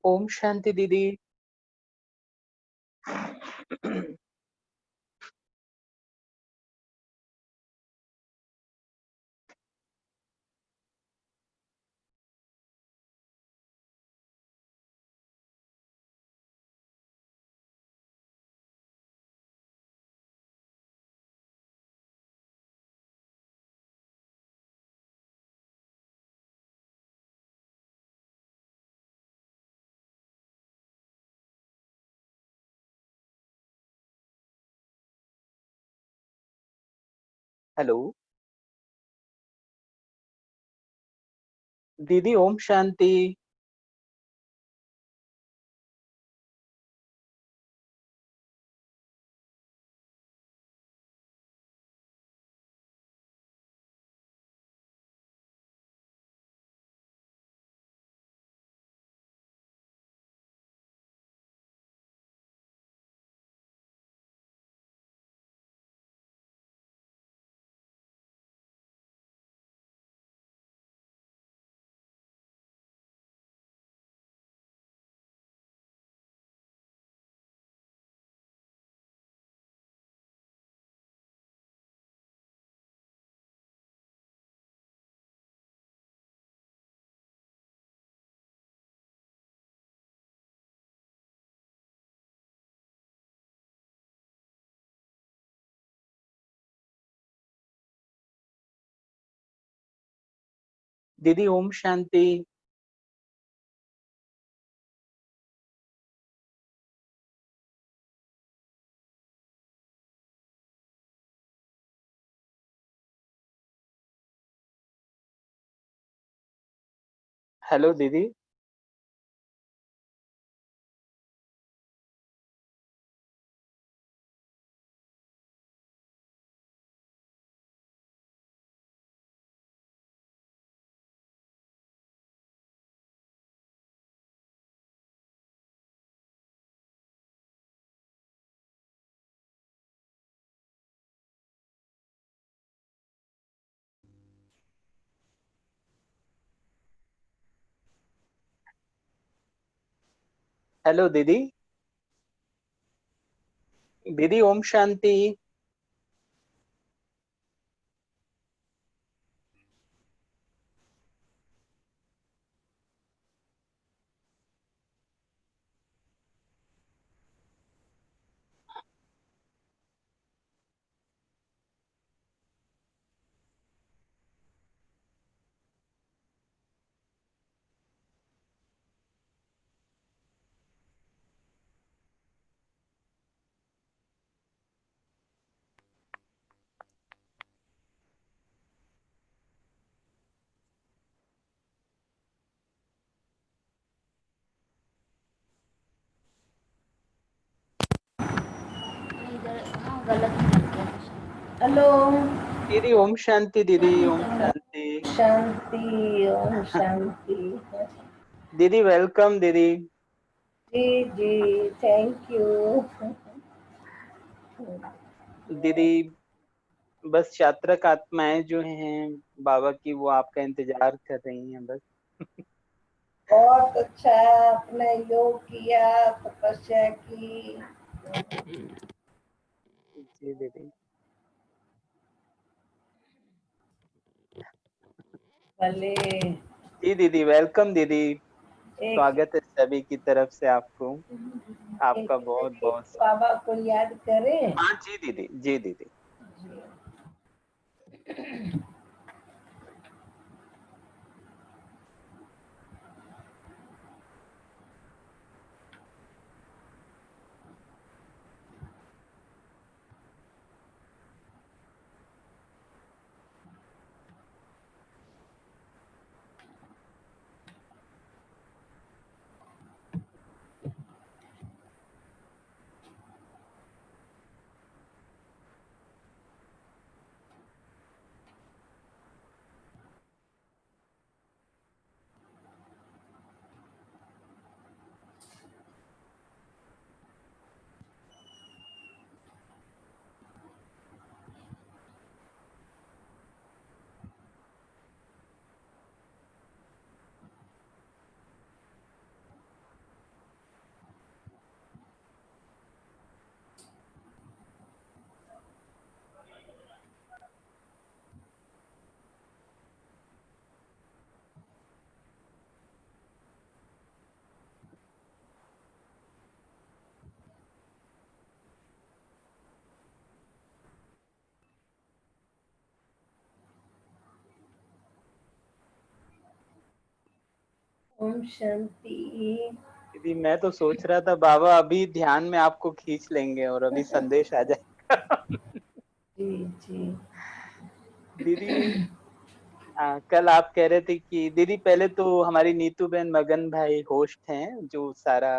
ओम शांति दीदी। हेलो दीदी, ओम शांति। दीदी ओम शांति। हेलो दीदी। हेलो दीदी। दीदी ओम शांति। हेलो दीदी ओम शांति। दीदी ओम शांति। शांति, ओम शांति। दीदी वेलकम दीदी। जी जी, थैंक यू। दीदी बस चात्रक आत्माएं जो हैं बाबा की, वो आपका इंतजार कर रही हैं बस। बहुत अच्छा, आपने योग किया, तपस्या की। जी दीदी। भले जी दीदी वेलकम दीदी। एक स्वागत है सभी की तरफ से आपको। एक आपका बहुत मिनट, एक बहुत स्वागत। बाबा को याद करें। हाँ जी दीदी, जी दीदी। ओम शांति। दीदी मैं तो सोच रहा था बाबा अभी ध्यान में आपको खींच लेंगे और अभी संदेश आ जाएगा। जी जी। दीदी कल आप कह रहे थे कि दीदी पहले तो हमारी नीतू बहन मगन भाई होस्ट हैं जो सारा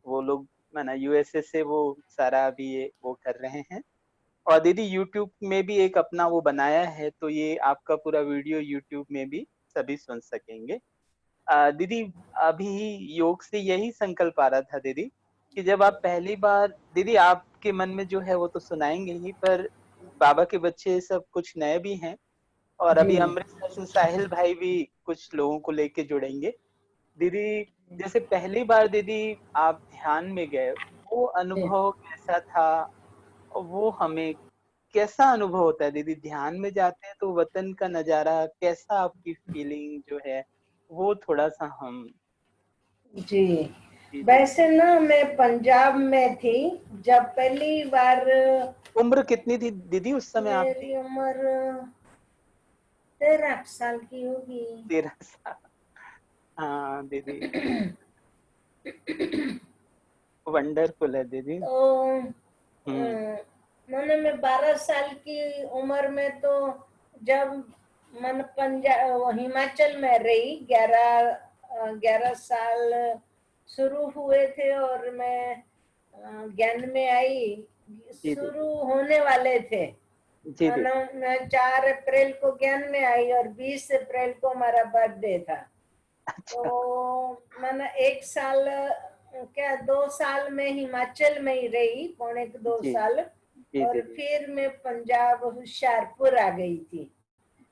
वो लोग माना यूएसए से वो सारा अभी ये वो कर रहे हैं। और दीदी यूट्यूब में भी एक अपना वो बनाया है तो ये आपका पूरा वीडियो यूट्यूब में भी सभी सुन सकेंगे। दीदी अभी योग से यही संकल्प आ रहा था दीदी कि जब आप पहली बार दीदी आपके मन में जो है वो तो सुनाएंगे ही पर बाबा के बच्चे सब कुछ नए भी हैं और जी अभी अमृतसर से साहिल भाई भी कुछ लोगों को लेके जुड़ेंगे। दीदी जैसे पहली बार दीदी आप ध्यान में गए वो जी। अनुभव कैसा था और वो हमें कैसा अनुभव होता है दीदी ध्यान में जाते हैं तो वतन का नजारा कैसा आपकी फीलिंग जो है वो थोड़ा सा हम जी जी दीदी। वैसे ना मैं पंजाब में थी जब पहली बार। उम्र कितनी थी दीदी उस समय आपकी? मेरी उम्र 13 साल की होगी। 13 साल। हाँ दीदी वंडरफुल है दीदी। तो हम्म। मैंने मैं 12 साल की उम्र में तो जब मन पंजाब हिमाचल में रही 11 साल शुरू हुए थे और मैं ज्ञान में आई जी दीदी। शुरू होने वाले थे। जी मानो दीदी। मैं 4 अप्रैल को ज्ञान में आई और 20 अप्रैल को हमारा बर्थडे था। अच्छा। तो मैंने 1 साल क्या 2 साल में हिमाचल में ही रही पौने के दो जी साल जी और दीदी। फिर मैं पंजाब होशियारपुर आ गई थी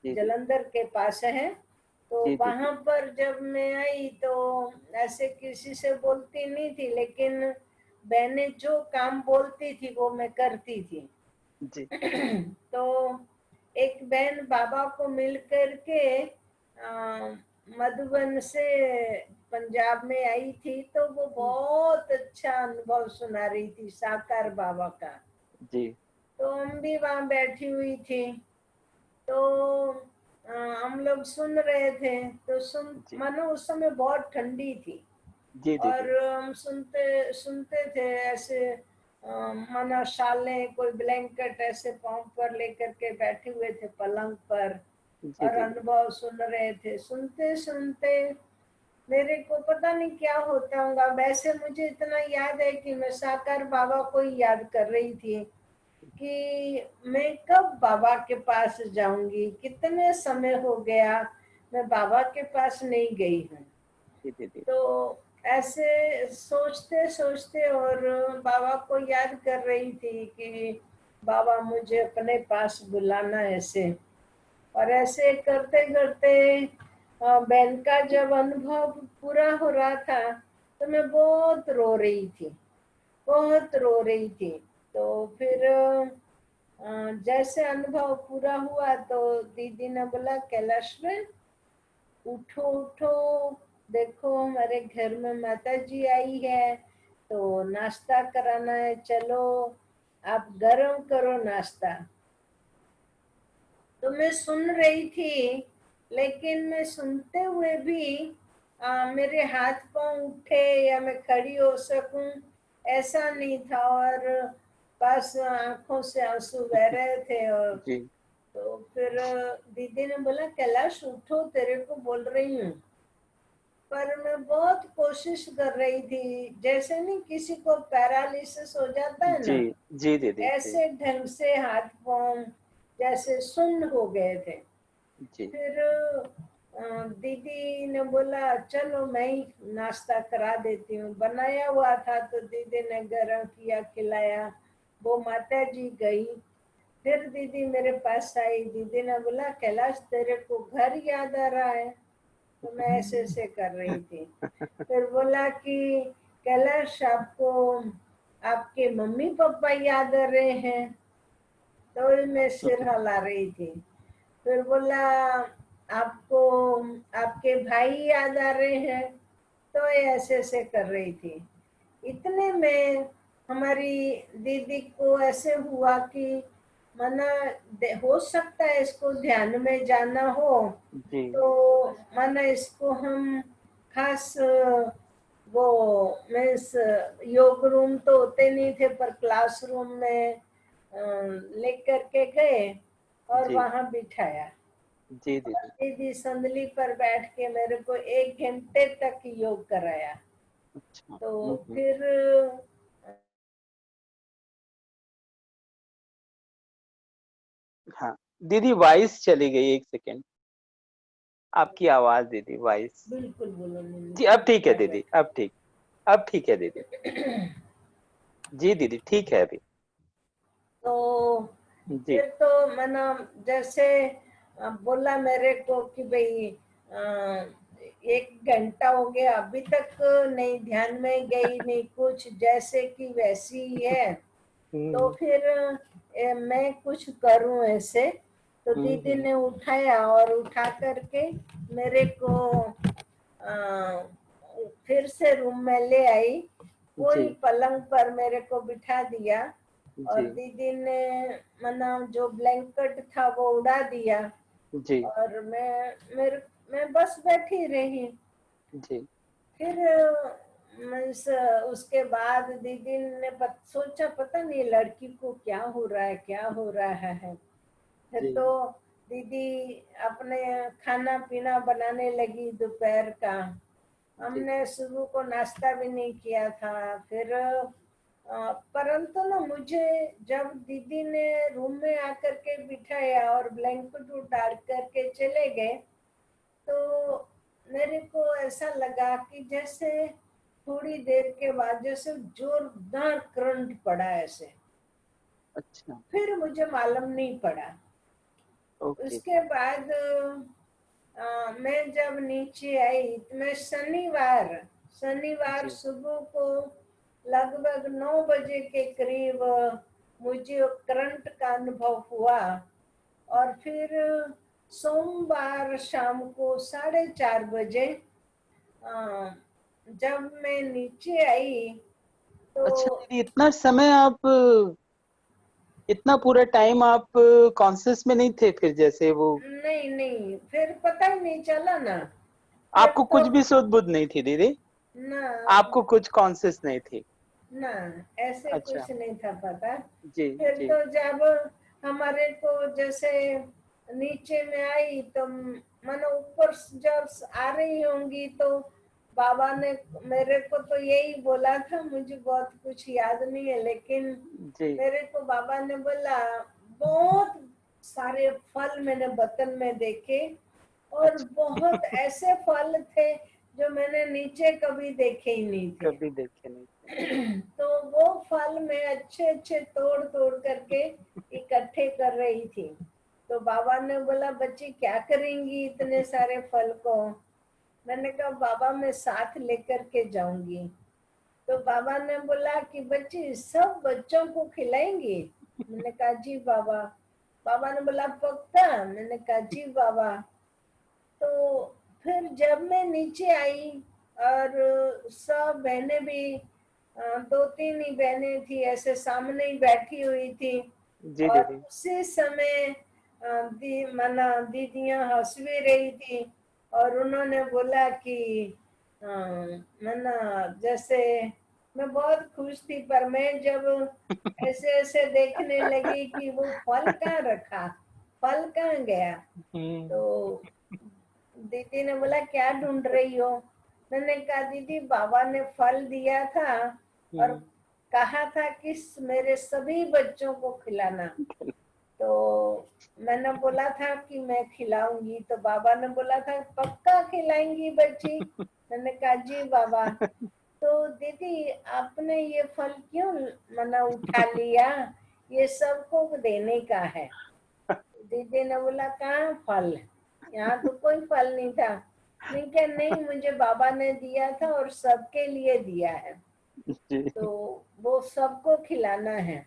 जी दीदी। जलंधर के पास है। तो जी दीदी। वहां पर जब मैं आई तो ऐसे किसी से बोलती नहीं थी लेकिन बहनें जो काम बोलती थी वो मैं करती थी। जी तो एक बहन बाबा को मिल करके मधुबन से पंजाब में आई थी तो वो बहुत अच्छा अनुभव सुना रही थी साकार बाबा का। जी तो हम भी वहां बैठी हुई थी तो हम लोग सुन रहे थे तो सुन जी मानो उस समय बहुत ठंडी थी जी दीदी। और हम सुनते सुनते थे ऐसे माना शालें कोई ब्लैंकेट ऐसे पाँव पर लेकर के बैठे हुए थे पलंग पर जी और दीदी। अनुभव सुन रहे थे सुनते सुनते मेरे को पता नहीं क्या होता होगा। वैसे मुझे इतना याद है कि मैं साकार बाबा को ही याद कर रही थी कि मैं कब बाबा के पास जाऊंगी कितने समय हो गया मैं बाबा के पास नहीं गई हूँ। जी दीदी। तो ऐसे सोचते सोचते और बाबा को याद कर रही थी कि बाबा मुझे अपने पास बुलाना ऐसे। और ऐसे करते करते बहन का जब अनुभव पूरा हो रहा था तो मैं बहुत रो रही थी बहुत रो रही थी। तो फिर जैसे अनुभव पूरा हुआ तो दीदी ने बोला कैलाश में उठो उठो देखो हमारे घर में माता जी आई है तो नाश्ता कराना है चलो आप गरम करो नाश्ता। तो मैं सुन रही थी लेकिन मैं सुनते हुए भी मेरे हाथ पांव उठे या मैं खड़ी हो सकूं ऐसा नहीं था और बस आंखों से आंसू बह रहे थे। और जी तो फिर दीदी ने बोला कैलाश उठो तेरे को बोल रही हूँ। पर मैं बहुत कोशिश कर रही थी जैसे नहीं किसी को पैरालिसिस हो जाता है जी ना जी दीदी। जी ऐसे ढंग से हाथ पांव जैसे सुन्न हो गए थे। जी फिर दीदी ने बोला चलो मैं ही नाश्ता करा देती हूँ। बनाया हुआ था तो दीदी ने गरम किया खिलाया। वो माता जी गई फिर दीदी मेरे पास आई। दीदी ने बोला कैलाश तेरे को घर याद आ रहा है। तो मैं ऐसे ऐसे कर रही थी। फिर बोला कि कैलाश आपको आपके मम्मी पापा याद आ रहे हैं। तो मैं सिर हिला रही थी। फिर बोला आपको आपके भाई याद आ रहे हैं। तो ये ऐसे ऐसे कर रही थी। इतने में हमारी दीदी को ऐसे हुआ कि मना हो सकता है इसको ध्यान में जाना हो जी तो माना इसको हम खास वो मीन्स योग रूम तो होते नहीं थे, पर क्लासरूम में लेकर के गए और जी वहां बिठाया। जी दीदी। दीदी संदली पर बैठ के मेरे को 1 घंटे तक योग कराया। अच्छा। तो हम्म। फिर हाँ दीदी, वॉइस चली गई, एक सेकेंड। आपकी आवाज दीदी, वॉइस। बिल्कुल बोलो, नहीं जी अब कुछ ठीक है कर दीदी, अब ठीक, अब ठीक है दीदी। रहे। जी दीदी ठीक है अभी। तो जी फिर तो मैंने जैसे बोला मेरे को कि भाई 1 घंटा हो गया अभी तक नहीं ध्यान में गई, नहीं कुछ, जैसे कि वैसी ही है। तो हम्म फिर मैं कुछ करूं ऐसे। तो दीदी हम्म। ने उठाया और उठा करके मेरे को अ, फिर से रूम में ले आई। वही जी पलंग पर मेरे को बिठा दिया जी और दीदी ने मना जो ब्लैंकेट था वो उड़ा दिया। जी और मैं बस बैठी रही। जी फिर मीन्स उसके बाद दीदी ने सोचा पता नहीं लड़की को क्या हो रहा है, क्या हो रहा है। फिर जी तो दीदी अपने खाना पीना बनाने लगी दोपहर का। जी हमने सुबह को नाश्ता भी नहीं किया था। फिर परंतु ना मुझे जब दीदी ने रूम में आकर के बिठाया और ब्लैंकेट डाल करके चले गए, तो मेरे को ऐसा लगा कि जैसे थोड़ी देर के बाद जैसे जोरदार करंट पड़ा ऐसे। अच्छा। फिर मुझे मालूम नहीं पड़ा। ओके। उसके बाद मैं जब नीचे आई तो मैं शनिवार जी सुबह को लगभग 9 बजे के करीब मुझे करंट का अनुभव हुआ। और फिर सोमवार शाम को 4:30 बजे जब मैं नीचे आई तो अच्छा दीदी, इतना समय आप, इतना पूरा टाइम आप कॉन्शियस में नहीं थे फिर, जैसे वो नहीं नहीं, फिर पता ही नहीं चला ना। फिर आपको तो कुछ भी सुध बुध नहीं थी दीदी? ना आपको कुछ कॉन्शियस नहीं थी? ना, ऐसे अच्छा। कुछ नहीं था पता। जी फिर जी तो जब हमारे को जैसे नीचे में आई तो मानो ऊपर जब आ रही होंगी तो बाबा ने मेरे को तो यही बोला था, मुझे बहुत कुछ याद नहीं है, लेकिन जी। मेरे को बाबा ने बोला बहुत सारे फल मैंने बर्तन में देखे और अच्छा, बहुत ऐसे फल थे जो मैंने नीचे कभी देखे ही नहीं थे। कभी देखे नहीं थे। तो वो फल मैं अच्छे अच्छे तोड़ तोड़ करके इकट्ठे कर रही थी। तो बाबा ने बोला बच्ची क्या करेंगी इतने सारे फल को। मैंने कहा बाबा मैं साथ लेकर के जाऊंगी। तो बाबा ने बोला कि बच्ची सब बच्चों को खिलाएंगी। मैंने कहा जी बाबा। बाबा ने बोला पक्का। मैंने कहा जी बाबा। तो फिर जब मैं नीचे आई और सब बहनें भी 2-3 ही बहनें थी ऐसे सामने ही बैठी हुई थी। जी और दीदी। उसी समय मना दीदियां हंस भी रही थी। और उन्होंने बोला कि अ, मना जैसे मैं बहुत खुश थी, पर मैं जब ऐसे ऐसे देखने लगी कि वो फल कहाँ रखा, फल कहाँ गया। हम्म तो दीदी ने बोला क्या ढूंढ रही हो। मैंने कहा दीदी बाबा ने फल दिया था और हम्म। कहा था कि मेरे सभी बच्चों को खिलाना। तो मैंने बोला था कि मैं खिलाऊंगी। तो बाबा ने बोला था पक्का खिलाएंगी बच्ची। मैंने कहा जी बाबा। तो दीदी आपने ये फल क्यों मना उठा लिया, ये सबको देने का है। दीदी ने बोला कहाँ फल, यहाँ तो कोई फल नहीं था। नहीं क्या, नहीं मुझे बाबा ने दिया था और सबके लिए दिया है, तो जी। वो सबको खिलाना है।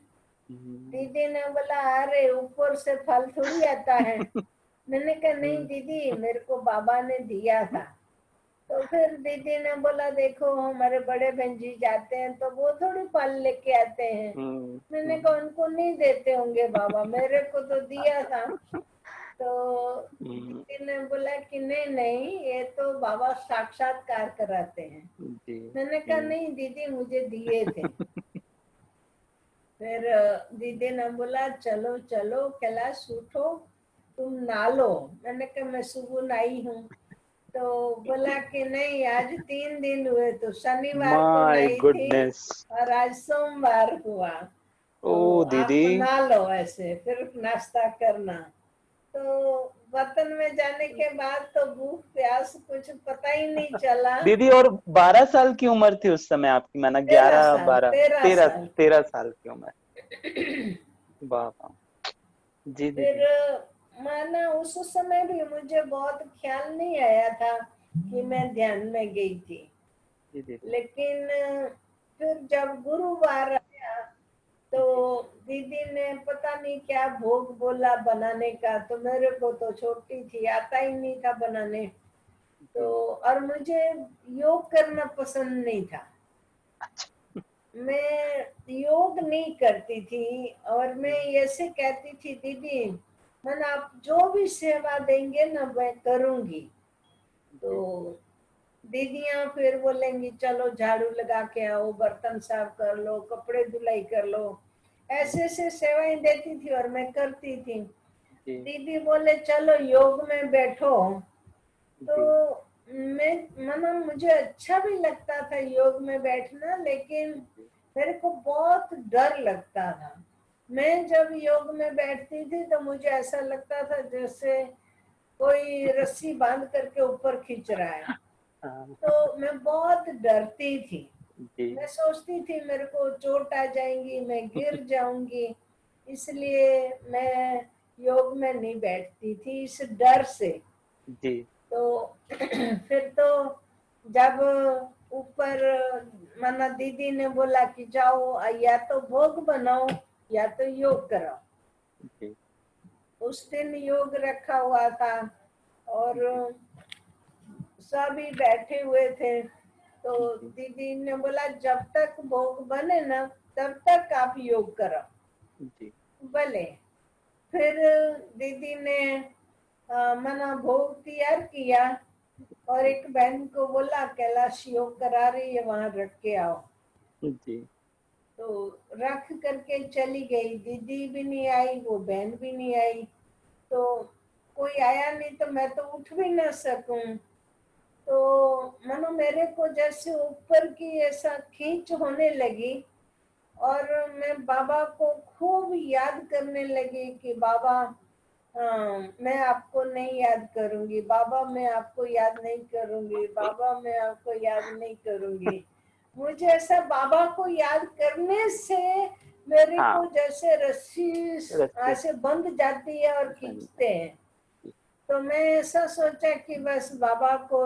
हम्म दीदी ने बोला अरे ऊपर से फल थोड़ी आता है। मैंने कहा नहीं हम्म दीदी मेरे को बाबा ने दिया था। तो फिर दीदी ने बोला देखो हमारे बड़े बहन जी जाते हैं तो वो थोड़ी फल लेके आते हैं। मैंने कहा हम्म। उनको नहीं देते होंगे बाबा, मेरे को तो दिया था। तो दीदी ने बोला कि नहीं नहीं, ये तो बाबा साक्षात्कार कराते हैं। जी। मैंने कहा नहीं दीदी, मुझे दिए थे। फिर दीदी ने बोला चलो चलो कैलाश उठो, तुम नहा लो। मैंने कहा मैं सुबह नहाई हूँ। तो बोला कि नहीं, आज 3 दिन हुए, तो शनिवार को माय नहाई थी गुडनेस। और आज सोमवार हुआ। ओ तो आप दीदी। नहा लो ऐसे, फिर नाश्ता करना। तो वतन में जाने के बाद तो भूख प्यास कुछ पता ही नहीं चला। दीदी और 12 साल की उम्र थी उस समय आपकी, माना 13 11 साल 12 13 13 साल की। 13 साल की उम्र। वाह वाह। जी फिर दीदी। माना उस समय भी मुझे बहुत ख्याल नहीं आया था कि मैं ध्यान में गई थी। जी दीदी। लेकिन फिर जब गुरुवार आया तो जी दीदी ने पता नहीं क्या भोग बोला बनाने का, तो मेरे को तो छोटी थी, आता ही नहीं था बनाने। तो जी। और मुझे योग करना पसंद नहीं था। मैं योग नहीं करती थी और मैं ऐसे कहती थी दीदी, मन आप जो भी सेवा देंगे ना मैं करूंगी। तो जी दीदियां फिर बोलेंगी चलो झाड़ू लगा के आओ, बर्तन साफ कर लो, कपड़े धुलाई कर लो। ऐसे ऐसे सेवाएं देती थी और मैं करती थी। जी दीदी बोले चलो योग में बैठो। तो जी मैं मानो मुझे अच्छा भी लगता था योग में बैठना, लेकिन मेरे को बहुत डर लगता था। मैं जब योग में बैठती थी तो मुझे ऐसा लगता था जैसे कोई रस्सी बांध करके ऊपर खींच रहा है। हाँ, तो मैं बहुत डरती थी। जी मैं सोचती थी मेरे को चोट आ जाएंगी, मैं गिर जाऊंगी, इसलिए मैं योग में नहीं बैठती थी इस डर से। जी तो फिर तो जब ऊपर माना दीदी ने बोला कि जाओ या तो भोग बनाओ या तो योग कराओ। जी उस दिन योग रखा हुआ था और जी सभी बैठे हुए थे। तो जी दीदी ने बोला जब तक भोग बने ना तब तक आप योग करो। जी भले। फिर दीदी ने मना भोग तैयार किया और जी एक बहन को बोला कैलाश योग करा रही है, वहां रख के आओ। जी तो रख करके चली गई, दीदी भी नहीं आई, वो बहन भी नहीं आई। तो कोई आया नहीं तो मैं तो उठ भी ना सकूं। तो मानो मेरे को जैसे ऊपर की ऐसा खींच होने लगी और मैं बाबा को खूब याद करने लगी कि बाबा मैं आपको नहीं याद करूंगी, बाबा मैं आपको याद नहीं करूंगी, बाबा मैं आपको याद नहीं करूंगी। मुझे ऐसा बाबा को याद करने से मेरे को हाँ। जैसे रस्सी रस्ते ऐसे बंध जाती है और बन खींचते हैं। जाती। तो मैं ऐसा सोचा कि बस बाबा को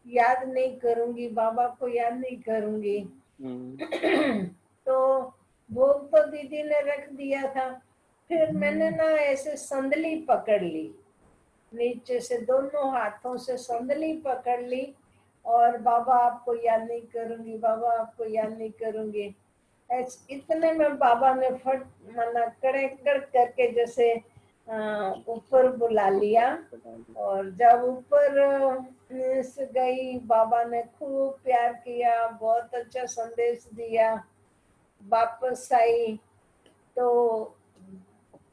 याद नहीं करूंगी, बाबा को याद नहीं करूंगी। हम्म। तो भोग तो दीदी ने रख दिया था। फिर मैंने ना ऐसे संदली पकड़ ली, नीचे से दोनों हाथों से संदली पकड़ ली और बाबा आपको याद नहीं करूंगी, बाबा आपको याद नहीं करूंगी। इतने में बाबा ने फट मना कड़े कड़ करके जैसे ऊपर बुला लिया। और जब ऊपर से गई, बाबा ने खूब प्यार किया, बहुत अच्छा संदेश दिया। वापस आई तो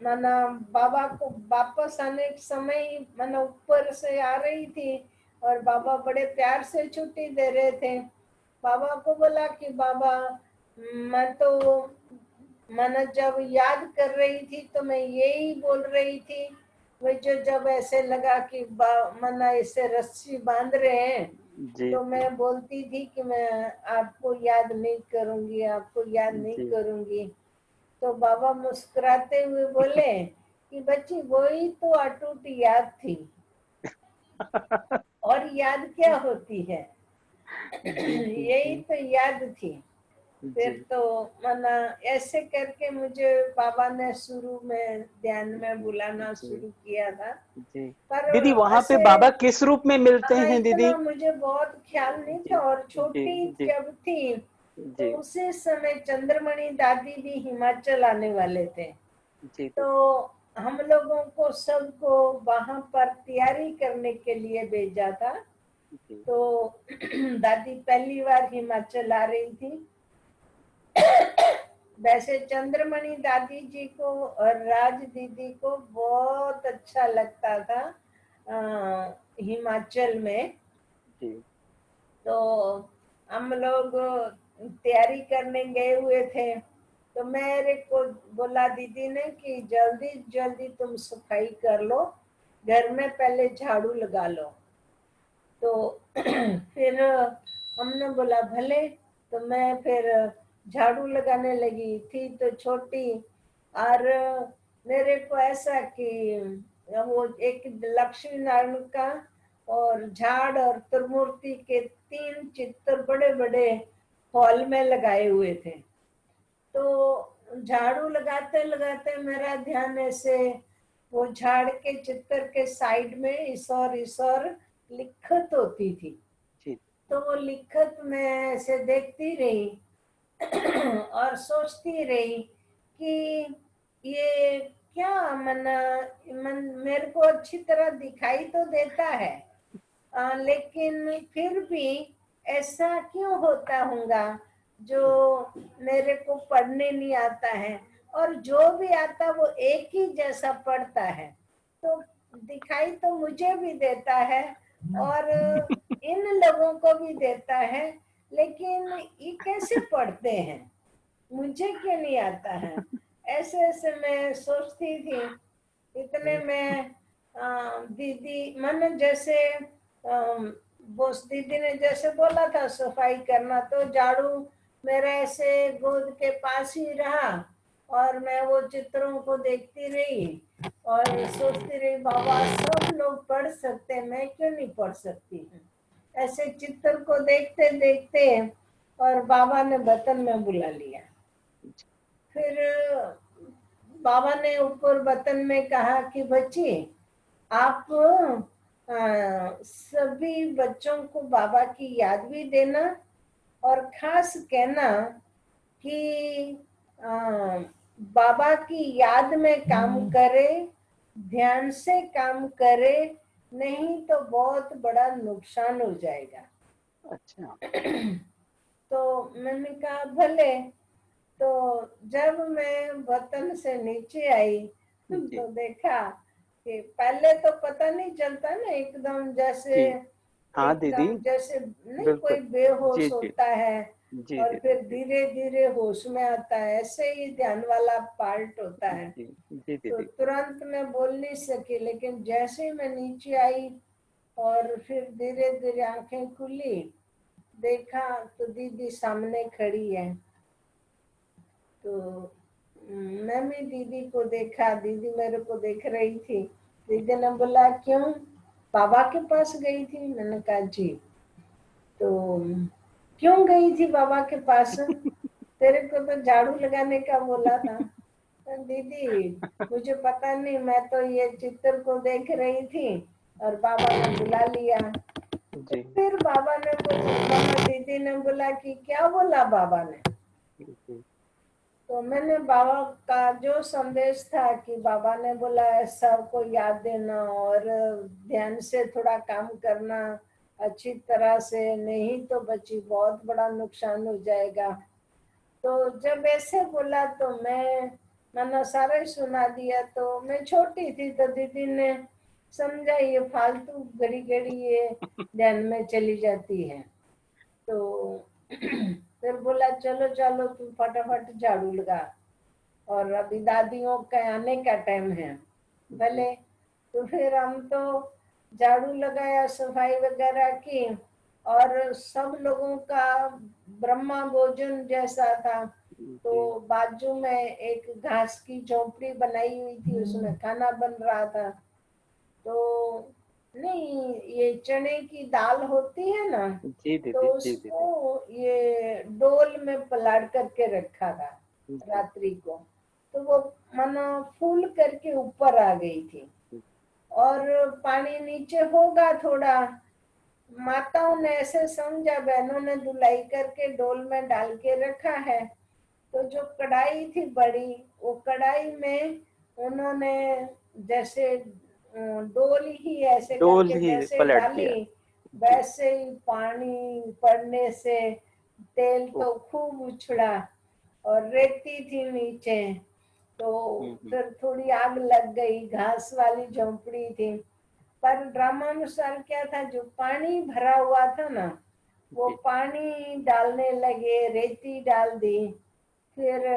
माना बाबा को वापस आने के समय माना ऊपर से आ रही थी और बाबा बड़े प्यार से छुट्टी दे रहे थे। बाबा को बोला कि बाबा मैं तो माना जब याद कर रही थी तो मैं यही बोल रही थी, मुझे जब ऐसे लगा कि माना इसे रस्सी बांध रहे हैं जी तो मैं बोलती थी कि मैं आपको याद नहीं करूंगी, आपको याद नहीं जी करूंगी। तो बाबा मुस्कुराते हुए बोले कि बच्ची वही तो अटूट याद थी, और याद क्या होती है। जी जी यही जी तो याद थी। फिर जी तो माना ऐसे करके मुझे बाबा ने शुरू में ध्यान में बुलाना जी शुरू किया था। जी। पर दीदी वहां पे ऐसे बाबा किस रूप में मिलते हाँ हैं दीदी? इतना मुझे बहुत ख्याल नहीं जी था, और जी छोटी जी जब थी तो जी उसी समय चंद्रमणि दादी भी हिमाचल आने वाले थे। जी तो दीदी। हम लोगों को सबको वहां पर तैयारी करने के लिए भेजा था। जी तो दादी पहली बार हिमाचल आ रही थी। वैसे चंद्रमणि दादी जी को और राज दीदी को बहुत अच्छा लगता था हिमाचल में। जी तो हम लोग तैयारी करने गए हुए थे। तो मेरे को बोला दीदी ने कि जल्दी जल्दी तुम सफाई कर लो, घर में पहले झाड़ू लगा लो। तो फिर हमने बोला भले। तो मैं फिर झाड़ू लगाने लगी, थी तो छोटी। और मेरे को ऐसा कि वो एक लक्ष्मी नारायण का और झाड़ और त्रिमूर्ति के 3 चित्र बड़े बड़े हॉल में लगाए हुए थे। तो झाड़ू लगाते लगाते मेरा ध्यान ऐसे वो झाड़ के चित्र के साइड में ईश्वर लिखत होती थी। जी तो वो लिखत मैं ऐसे देखती रही और सोचती रही कि ये क्या मन मेरे को अच्छी तरह दिखाई तो देता है, लेकिन फिर भी ऐसा क्यों होता होगा जो मेरे को पढ़ने नहीं आता है, और जो भी आता वो एक ही जैसा पढ़ता है। तो दिखाई तो मुझे भी देता है और इन लोगों को भी देता है, लेकिन ये कैसे पढ़ते हैं, मुझे क्यों नहीं आता है। ऐसे ऐसे मैं सोचती थी। इतने में दीदी मन जैसे बोस दीदी ने जैसे बोला था सफाई करना, तो झाड़ू मेरा ऐसे गोद के पास ही रहा और मैं वो चित्रों को देखती रही और सोचती रही बाबा सब लोग पढ़ सकते, मैं क्यों नहीं पढ़ सकती हूँ। ऐसे चित्र को देखते देखते और बाबा ने बतन में बुला लिया। फिर बाबा ने ऊपर बतन में कहा कि बच्ची आप सभी बच्चों को बाबा की याद भी देना और खास कहना कि आ, बाबा की याद में काम करे, ध्यान से काम करे, नहीं तो बहुत बड़ा नुकसान हो जाएगा। अच्छा तो मैंने कहा भले। तो जब मैं वतन से नीचे आई जी तो देखा कि पहले तो पता नहीं चलता ना, एकदम जैसे जी हाँ दीदी नहीं कोई बिल्कुल जी बेहोश जी होता है जी और दीदी फिर जी धीरे धीरे होश में आता है, ऐसे ही ध्यान वाला पार्ट होता है। जी जी तो दीदी तुरंत मैं बोल नहीं सकी, लेकिन जैसे ही मैं नीचे आई और फिर धीरे धीरे आंखें खुली, देखा तो दीदी सामने खड़ी है। तो मैं भी दीदी को देखा, दीदी मेरे को देख रही थी। दीदी ने बोला क्यों बाबा के पास गई थी, मैंने कहा जी। तो क्यों गई थी बाबा के पास, तेरे को तो झाड़ू लगाने का बोला था। तो दीदी मुझे पता नहीं, मैं तो ये चित्र को देख रही थी और बाबा ने बुला लिया। तो जी फिर बाबा ने बोला, दीदी ने बोला कि क्या बोला बाबा ने। जी तो मैंने बाबा का जो संदेश था कि बाबा ने बोला है सबको याद देना और ध्यान से थोड़ा काम करना अच्छी तरह से, नहीं तो बच्ची बहुत बड़ा नुकसान हो जाएगा। तो जब ऐसे बोला तो मैंने सारा ही सुना दिया। तो मैं छोटी थी तो दीदी ने समझा ये फालतू घड़ी घड़ी ये ध्यान में चली जाती है। तो फिर बोला चलो चलो तुम फटाफट झाड़ू लगा और अभी दादियों के आने का टाइम है। जी भले। तो फिर हम तो झाड़ू लगाया, सफाई वगैरह की और सब लोगों का ब्रह्मा भोजन जैसा था। तो जी बाजू में एक घास की झोपड़ी बनाई हुई थी, उसमें खाना बन रहा था। तो नहीं, ये चने की दाल होती है ना, जी तो दीदी जी उसको दीदी ये डोल में पलाट करके रखा था जी रात्रि को। तो वो मानो फूल करके ऊपर आ गई थी और पानी नीचे होगा थोड़ा। माताओं ने ऐसे समझा, बहनों ने धुलाई करके डोल में डाल के रखा है। तो जो कढ़ाई थी बड़ी, वो कढ़ाई में उन्होंने जैसे डोल ही ऐसे डोल करके ही जैसे पलट डाली, दिया। जी। वैसे ही पानी पड़ने से तेल ओ, तो खूब उछड़ा और रेती थी नीचे। तो हम्म। फिर थोड़ी आग लग गई, घास वाली झोंपड़ी थी। पर ड्रामानुसार क्या था, जो पानी भरा हुआ था ना, वो जी। पानी डालने लगे, रेती डाल दी। फिर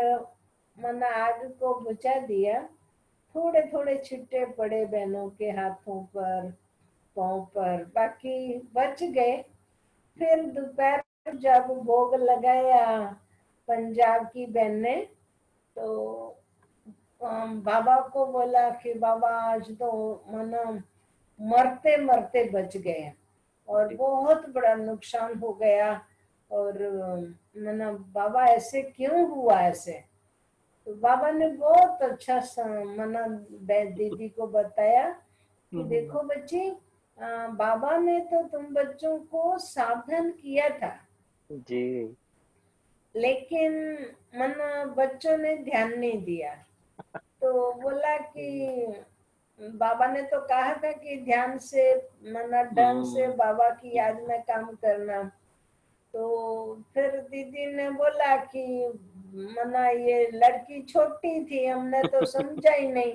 मैंने आग को बुझा दिया। थोड़े थोड़े छिट्टे पड़े बहनों के हाथों पर, पाँव पर, बाकी बच गए। फिर दोपहर जब भोग लगाया पंजाब की बहन ने, तो बाबा को बोला कि बाबा आज तो मना मरते मरते बच गए और जी। बहुत बड़ा नुकसान हो गया। और मना बाबा ऐसे क्यों हुआ ऐसे? तो बाबा ने बहुत अच्छा मना दीदी को बताया कि हम्म। देखो बच्ची, बाबा ने तो तुम बच्चों को सावधान किया था, जी। लेकिन मना बच्चों ने ध्यान नहीं दिया। तो बोला कि बाबा ने तो कहा था कि ध्यान से मना ढंग से हम्म। बाबा की याद में काम करना। तो फिर दीदी ने बोला कि मना ये लड़की छोटी थी, हमने तो समझा ही नहीं।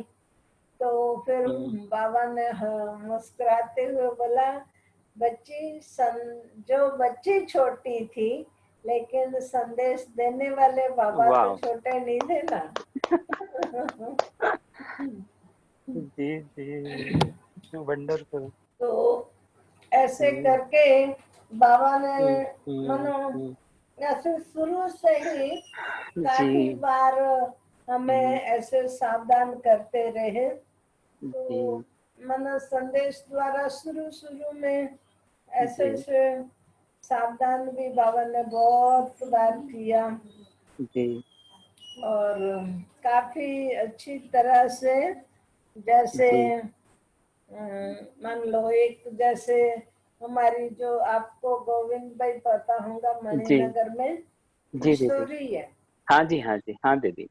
तो फिर हम्म। बाबा ने मुस्कुराते हुए बोला, बच्ची जो बच्ची छोटी थी, लेकिन संदेश देने वाले बाबा तो वाह। छोटे नहीं थे ना। जी जी, वंडरफुल। तो ऐसे हम्म। करके बाबा ने हम्म। हम्म। मनो हम्म। ऐसे शुरू से ही काफी जी। बार हमें हम्म। ऐसे सावधान करते रहे। तो जी मनो संदेश द्वारा शुरू शुरू में ऐसे जी से सावधान भी बाबा ने बहुत बार किया। जी और काफी अच्छी तरह से, जैसे जी मान लो एक जैसे हमारी जो आपको गोविंद भाई पता होगा, जी मणिनगर में जी दीदी। किशोरी है। हाँ जी, हाँ जी, हाँ दीदी।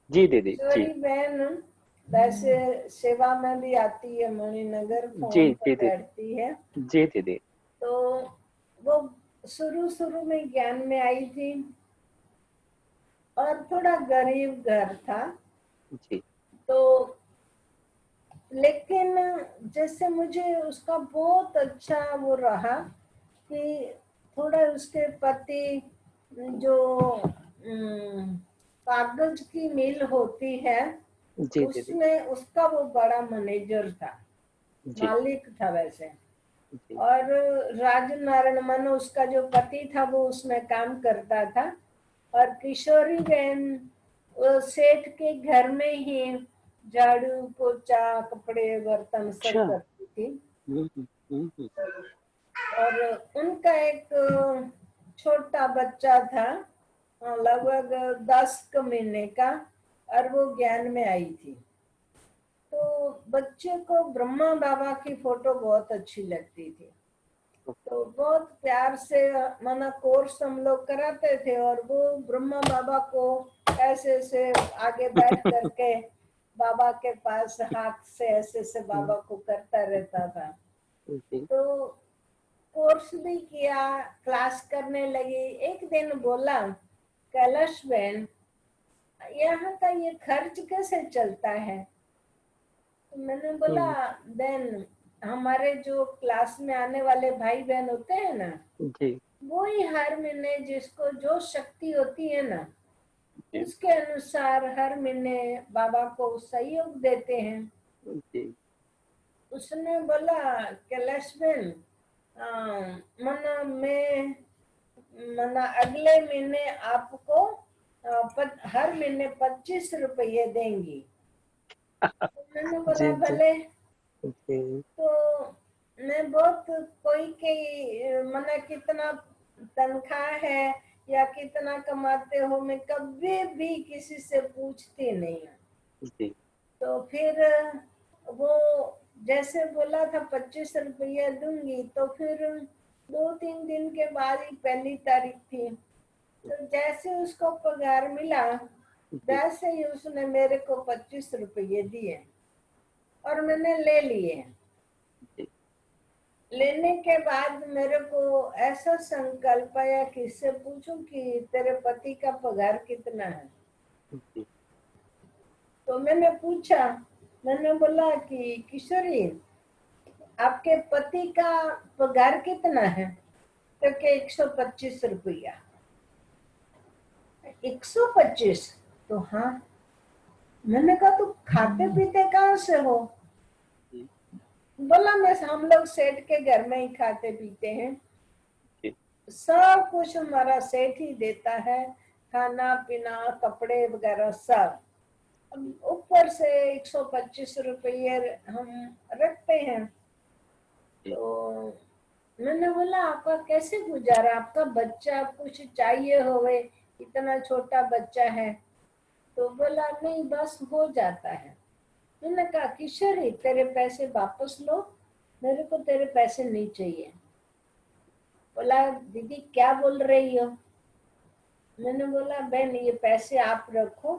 जी दीदी। जी किशोरी बहन वैसे सेवा में भी आती है मणिनगर, जी फोन जी पर दीदी। बैठती है। जी दीदी। तो वो शुरू शुरू में ज्ञान में आई थी और थोड़ा गरीब घर था। जी तो लेकिन जैसे मुझे उसका बहुत अच्छा वो रहा कि थोड़ा उसके पति जो कागज की मिल होती है, जी दीदी। उसमें उसका वो बड़ा मैनेजर था, जी मालिक था वैसे। जी। और राजनारायण मनो उसका जो पति था वो उसमें काम करता था। और किशोरी बहन वो सेठ के घर में ही झाड़ू पोछा कपड़े बर्तन सब अच्छा। करती थी। हम्म। और उनका एक छोटा बच्चा था, लगभग 10 महीने का, और वो ज्ञान में आई थी। तो बच्चे को ब्रह्मा बाबा की फोटो बहुत अच्छी लगती थी। तो बहुत प्यार से माना कोर्स हम लोग कराते थे, और वो ब्रह्मा बाबा को ऐसे से आगे बैठ करके बाबा के पास हाथ से ऐसे से बाबा को करता रहता था। जी। तो कोर्स भी किया, क्लास करने लगी। एक दिन बोला, कैलाश बहन, यहाँ का ये खर्च कैसे चलता है? तो मैंने बोला, हम्म। बहन हमारे जो क्लास में आने वाले भाई बहन होते हैं ना, जी वो ही हर महीने जिसको जो शक्ति होती है ना, जी उसके अनुसार हर महीने बाबा को सहयोग देते हैं। जी। उसने बोला, कैलाश बहन, मना मैं मना अगले महीने आपको हर महीने 25 रुपये देंगी। तो मैंने बोला जी जी भले। जी तो मैं बहुत कोई के मना कितना तनख्वाह है या कितना कमाते हो, मैं कभी भी किसी से पूछती नहीं हूँ। जी। तो फिर वो जैसे बोला था 25 रुपया दूंगी, तो फिर 2-3 दिन के बाद ही 1 तारीख थी। तो जैसे उसको पगार मिला, जी, वैसे ही उसने मेरे को 25 रुपये दिए और मैंने ले लिए। जी, लेने के बाद मेरे को ऐसा संकल्प आया कि इससे पूछूं कि तेरे पति का पगार कितना है। जी, तो मैंने पूछा, मैंने बोला कि किशोरी, आपके पति का पगार कितना है? तो के 125 रुपया। 125? तो हाँ। मैंने कहा तू खाते पीते कहाँ से हो? जी, बोला मैं, हम लोग सेठ के घर में ही खाते पीते हैं, जी, सब कुछ हमारा सेठ ही देता है, खाना पीना कपड़े वगैरह सब। अब ऊपर से 125 रुपये हम रखते हैं। जी, तो मैंने बोला आपका कैसे गुजारा, आपका बच्चा कुछ चाहिए होवे, इतना छोटा बच्चा है। तो बोला नहीं बस हो जाता है। मैंने कहा किशोरी तेरे पैसे वापस लो, मेरे को तेरे पैसे नहीं चाहिए। बोला दीदी क्या बोल रही हो? मैंने बोला बहन ये पैसे आप रखो,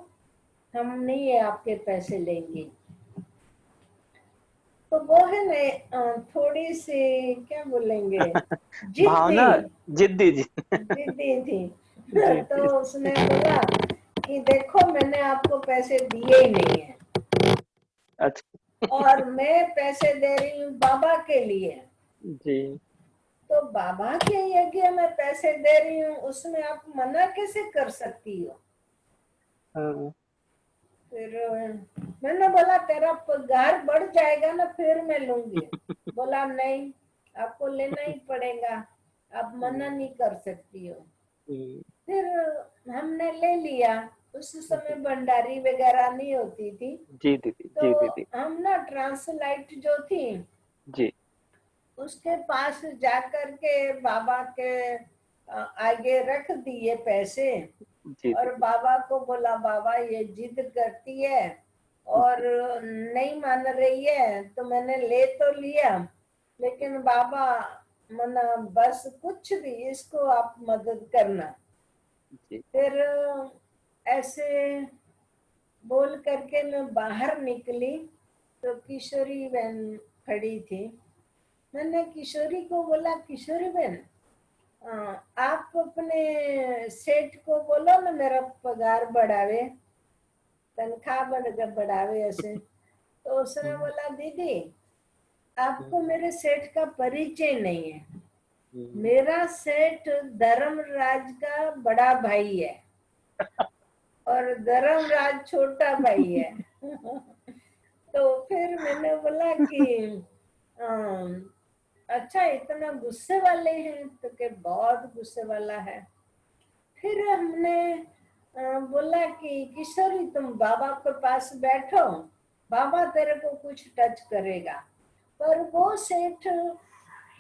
हम नहीं है आपके पैसे लेंगे। तो वो है ना थोड़ी सी क्या बोलेंगे, भावना, जिद्दी, जिद्दी जी। जिद्दी थी। जी, तो जी, उसने बोला कि देखो मैंने आपको पैसे दिए ही नहीं है, अच्छा, और मैं पैसे दे रही हूँ बाबा के लिए। जी, तो बाबा के यज्ञ में पैसे दे रही हूँ, उसमें आप मना कैसे कर सकती हो? हाँ, फिर मैंने बोला तेरा पगार बढ़ जाएगा ना फिर मैं लूंगी। बोला नहीं, आपको लेना ही पड़ेगा, आप मना नहीं कर सकती हो। जी, फिर हमने ले लिया। उस समय भंडारी वगैरह नहीं होती थी। जी दीदी, तो जी दीदी, हम ना ट्रांसलाइट जो थी जी, उसके पास जाकर के बाबा के आगे रख दिए पैसे। जी और दीदी, बाबा को बोला बाबा ये जिद करती है और जी, नहीं मान रही है, तो मैंने ले तो लिया, लेकिन बाबा मना बस कुछ भी इसको आप मदद करना। जी, फिर ऐसे बोल करके मैं बाहर निकली तो किशोरी बहन खड़ी थी। मैंने किशोरी को बोला किशोरी बहन, आप अपने सेठ को बोलो ना मेरा पगार बढ़ावे, तनख्वाह बढ़ावे ऐसे। तो उसने हम्म, बोला दीदी आपको हम्म, मेरे सेठ का परिचय नहीं है, हम्म, मेरा सेठ धर्मराज का बड़ा भाई है और धर्मराज छोटा भाई है। तो फिर मैंने बोला कि अम, अच्छा इतना गुस्से वाले हैं? तो के बहुत गुस्से वाला है। फिर हमने बोला कि किशोरी तुम बाबा के पास बैठो, बाबा तेरे को कुछ टच करेगा। पर वो सेठ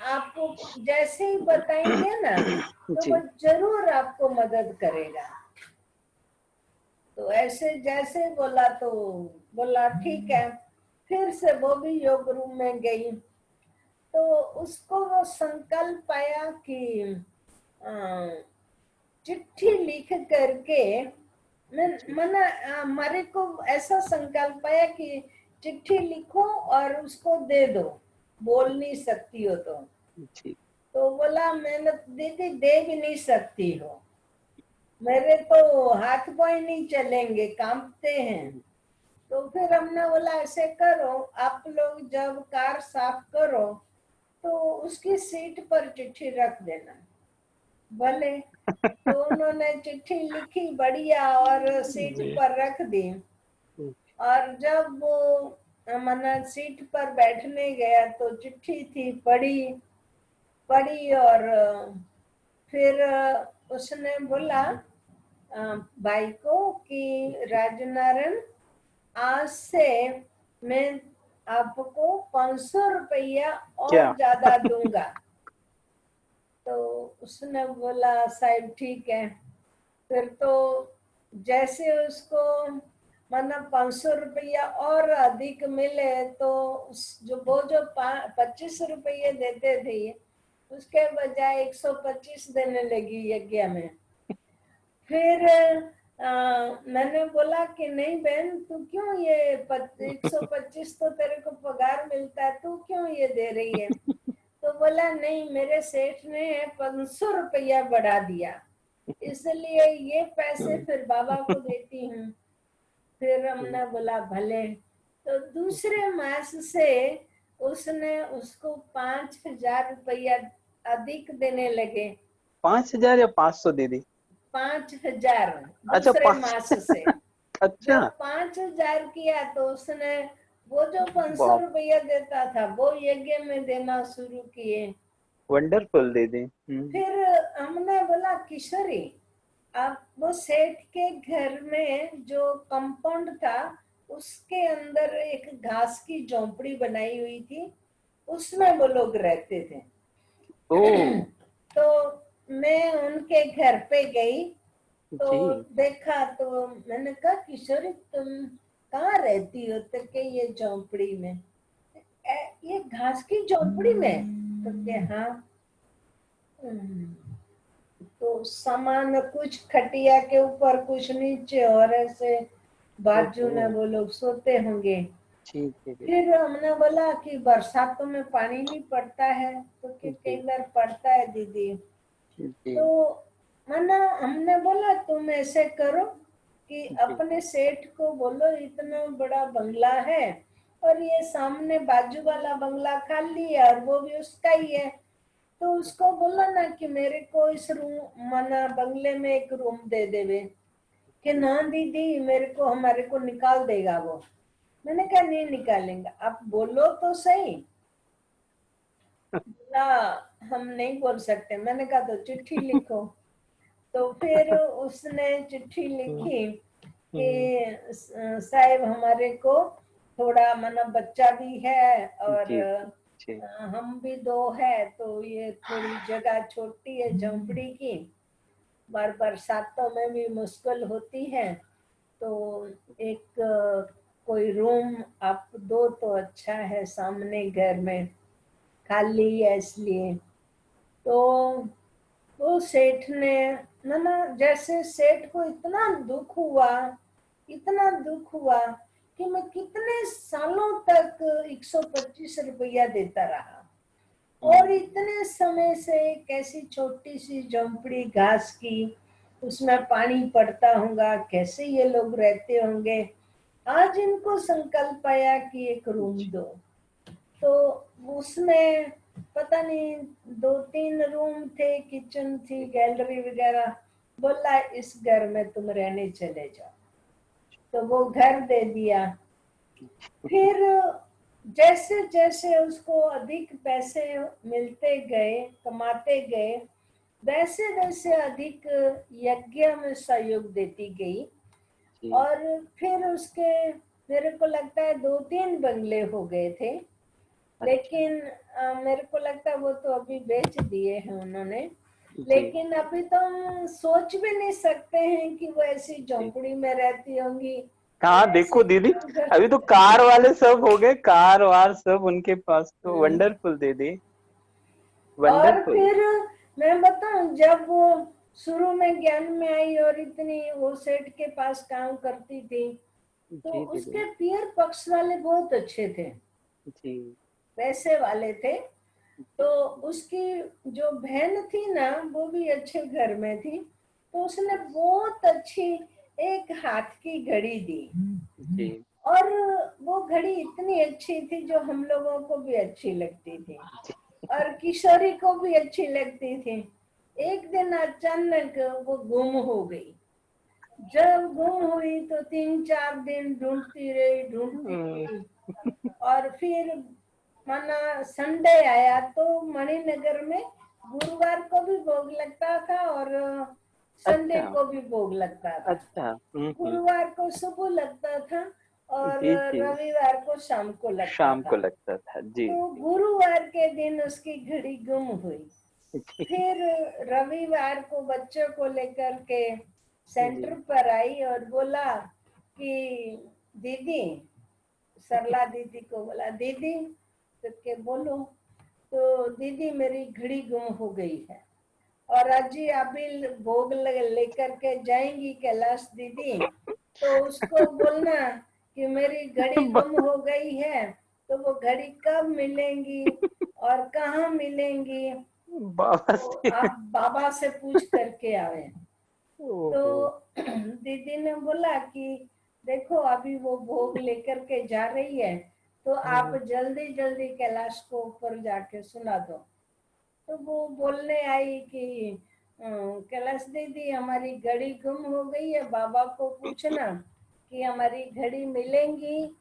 आपको जैसे ही बताएंगे ना तो वो जी, जरूर आपको मदद करेगा। तो ऐसे जैसे बोला तो बोला ठीक है। फिर से वो भी योग रूम में गई। तो उसको वो संकल्प आया कि अ, चिट्ठी लिख करके मैं जी, मना हमारे को ऐसा संकल्प आया कि चिट्ठी लिखो और उसको दे दो, बोल नहीं सकती हो जी, तो बोला मैंने दीदी दे भी नहीं सकती हो, मेरे तो हाथ पांव नहीं चलेंगे, कांपते हैं। तो फिर हमने बोला ऐसे करो, आप लोग जब कार साफ करो तो उसकी सीट पर चिट्ठी रख देना। भले। तो उन्होंने चिट्ठी लिखी बढ़िया और सीट जी, पर रख दी। और जब वो मना सीट पर बैठने गया तो चिट्ठी थी, पढ़ी पढ़ी और फिर उसने बोला भाई को कि राजनारायण आज से मैं आपको 500 रुपया क्या? और ज्यादा दूंगा। तो उसने बोला साहब ठीक है। फिर तो जैसे उसको मतलब 500 रुपया और अधिक मिले तो जो वो जो 25 रुपये देते थे उसके बजाय 125 देने लगी यज्ञ में। फिर मैंने बोला कि नहीं बहन, तू क्यों ये 125 तो तेरे को पगार मिलता है, तू क्यों ये दे रही है? तो बोला नहीं, मेरे सेठ ने 500 रुपया बढ़ा दिया, इसलिए ये पैसे फिर बाबा को देती हूँ। फिर हमने बोला भले। तो दूसरे मास से उसने उसको 5,000 रुपया अधिक देने लगे। 5,000 या 500 दीदी? 5,000 अच्छा, दूसरे पाँच। मास से। अच्छा। जब 5,000 किया तो उसने वो जो 500 बहुत रुपया देता था वो यज्ञ में देना शुरू किए। वंडरफुल दीदी। फिर हमने बोला किशोरी, आप वो सेठ के घर में जो कंपाउंड था उसके अंदर एक घास की झोंपड़ी बनाई हुई थी, उसमें वो लोग रहते थे। ओ। तो मैं उनके घर पे गई तो जी। देखा, तो मैंने कहा किशोरी तुम कहाँ रहती हो? तो के ये झोंपड़ी में। ये घास की झोंपड़ी में? तो के हाँ। तो सामान कुछ खटिया के ऊपर, कुछ नीचे, और ऐसे बाजू ओहो। में वो लोग सोते होंगे। ठीक है दीदी। फिर हमने बोला कि बरसातों में पानी नहीं पड़ता है? तो कि कई जी। बार पड़ता है दीदी। जी। तो मना हमने बोला तुम ऐसे करो कि जी। अपने सेठ को बोलो इतना बड़ा बंगला है और ये सामने बाजू वाला बंगला खाली है और वो भी उसका ही है, तो उसको बोला ना कि मेरे को इस रूम मना बंगले में एक रूम दे देवे। कि ना दीदी, मेरे को हमारे को निकाल देगा वो। मैंने कहा नहीं निकालेंगे, आप बोलो तो सही ना। हम नहीं बोल सकते। मैंने कहा तो चिट्ठी लिखो। तो फिर उसने चिट्ठी लिखी कि साहब हमारे को थोड़ा मतलब बच्चा भी है और जी। जी। हम भी दो है, तो ये थोड़ी जगह छोटी है झोंपड़ी की, बार बरसातों में भी मुश्किल होती है, तो एक कोई रूम आप दो तो अच्छा है, सामने घर में खाली है इसलिए। तो वो सेठ ने ना ना, जैसे सेठ को इतना दुख हुआ, इतना दुख हुआ कि मैं कितने सालों तक 125 रुपया देता रहा, और इतने समय से कैसी छोटी सी झोंपड़ी घास की, उसमें पानी पड़ता होगा, कैसे ये लोग रहते होंगे। आज इनको संकल्प आया कि एक रूम दो, तो उसमें पता नहीं 2-3 रूम थे, किचन थी, गैलरी वगैरह। बोला इस घर में तुम रहने चले जाओ, तो वो घर दे दिया। फिर जैसे जैसे उसको अधिक पैसे मिलते गए, कमाते गए, वैसे वैसे अधिक यज्ञ में सहयोग देती गई। जी। और फिर उसके मेरे को लगता है 2-3 बंगले हो गए थे, अच्छा। लेकिन मेरे को लगता है वो तो अभी बेच दिए हैं उन्होंने। जी। लेकिन अभी तो हम सोच भी नहीं सकते हैं कि वो ऐसी जी। झोंपड़ी में रहती होंगी और हाँ ऐसे देखो दीदी, घर। अभी तो कार वाले सब हो गए, कार वार सब उनके पास, तो हम्म। वंडरफुल दीदी। और वंडरफुल। फिर मैं बताऊं, जब वो शुरू में ज्ञान में आई और इतनी वो सेठ के पास काम करती थी, तो जी दीदी। उसके पीयर पक्ष वाले बहुत अच्छे थे, जी। पैसे वाले थे। तो जी। उसकी जो बहन थी ना, वो भी अच्छे घर में थी, तो उसने बहुत अच्छी एक हाथ की घड़ी दी। जी। और वो घड़ी इतनी अच्छी थी जो हम लोगों को भी अच्छी लगती थी और किशोरी को भी अच्छी लगती थी। एक दिन अचानक वो गुम हो गई। जब गुम हुई तो 3-4 दिन ढूंढती रही, ढूंढती हम्म। रही। और फिर माना संडे आया तो मणिनगर में गुरुवार को भी भोग लगता था और संडे अच्छा। को भी भोग लगता था। अच्छा। गुरुवार को सुबह लगता था और जी। जी। रविवार को शाम को लगता शाम था। को लगता था जी। तो जी। गुरुवार के दिन उसकी घड़ी गुम हुई। जी। फिर रविवार को बच्चों को लेकर के जी। सेंटर पर आई और बोला कि दीदी, सरला दीदी को बोला दीदी, तो के बोलो। तो दीदी मेरी घड़ी गुम हो गई है। और अजी अभी भोग लेकर के जाएंगी कैलाश दीदी, तो उसको बोलना कि मेरी घड़ी गुम हो गई है, तो वो घड़ी कब मिलेंगी और कहाँ मिलेंगी, बाबा तो से। आप बाबा से पूछ करके आवे। तो ओहो। दीदी ने बोला कि देखो अभी वो भोग लेकर के जा रही है, तो आप जल्दी जल्दी कैलाश को ऊपर जाके सुना दो। तो वो बोलने आई कि कैलाश दीदी हमारी घड़ी गुम हो गई है, बाबा को पूछना कि हमारी घड़ी मिलेंगी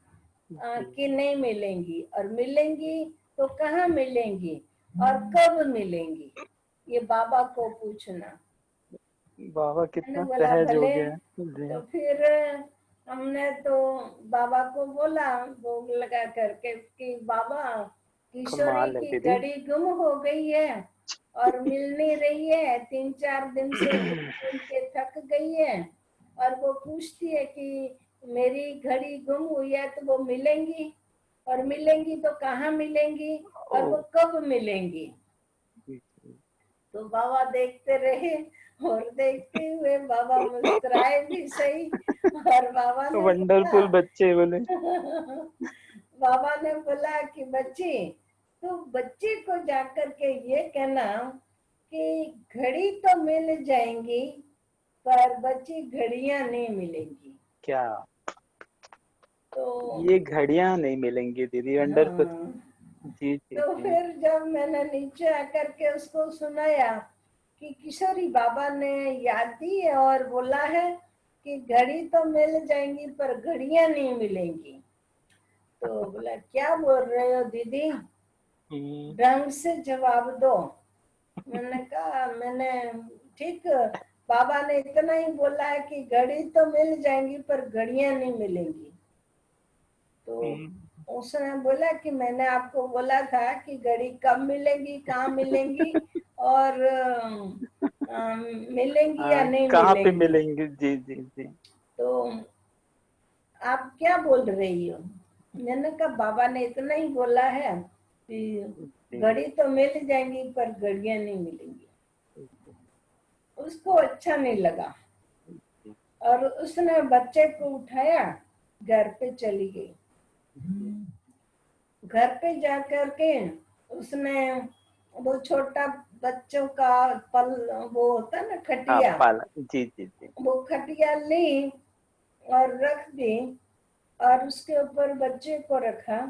कि नहीं मिलेंगी, और मिलेंगी तो कहाँ मिलेंगी और कब मिलेंगी, ये बाबा को पूछना। बाबा मैंने कितना बोला सहज हो भले। गया जी। तो फिर हमने तो बाबा को बोला भोग लगा करके कि बाबा किशोरी कमाल है की दीदी। घड़ी गुम हो गई है और मिल नहीं रही है, 3-4 दिन से ढूंढ ढूंढ के थक गई है, और वो पूछती है कि मेरी घड़ी गुम हुई है तो वो मिलेंगी, और मिलेंगी तो कहाँ मिलेंगी ओ और वो कब मिलेंगी। जी, जी। तो बाबा देखते रहे, और देखते हुए बाबा मुस्कुराए भी सही, और बाबा ने बोला वंडरफुल बच्चे बोले। बाबा ने बोला कि बच्ची, तो बच्ची को जाकर के ये कहना कि घड़ी तो मिल जाएंगी पर बच्ची घड़ियां नहीं मिलेंगी। क्या तो ये घड़ियां नहीं मिलेंगी दीदी? वंडरफुल। हाँ, जी जी तो जी। फिर जब मैंने नीचे आकर के उसको सुनाया कि किशोरी बाबा ने याद दी है और बोला है कि घड़ी तो मिल जाएंगी पर घड़ियां नहीं मिलेंगी, तो बोला क्या बोल रहे हो दीदी, हम्म, ढंग से जवाब दो। मैंने कहा मैंने ठीक, बाबा ने इतना ही बोला है कि घड़ी तो मिल जाएंगी पर घड़ियां नहीं मिलेंगी। तो हम्म, उसने बोला कि मैंने आपको बोला था कि घड़ी कब मिलेंगी, कहाँ मिलेंगी, और मिलेंगी या नहीं कहाँ पे मिलेंगी। मिलेंगे? जी जी जी तो आप क्या बोल रही हो। मैंने कहा बाबा ने इतना ही बोला है कि जी घड़ी तो मिल जाएंगी पर घड़ियां नहीं मिलेंगी। उसको अच्छा नहीं लगा, जी। और उसने बच्चे को उठाया, घर पे चली गई। घर पे जा कर के उसने वो छोटा बच्चों का पल, वो होता है ना हाँ खटिया, पाला जी जी जी। वो खटिया ली और रख दी, और उसके ऊपर बच्चे को रखा,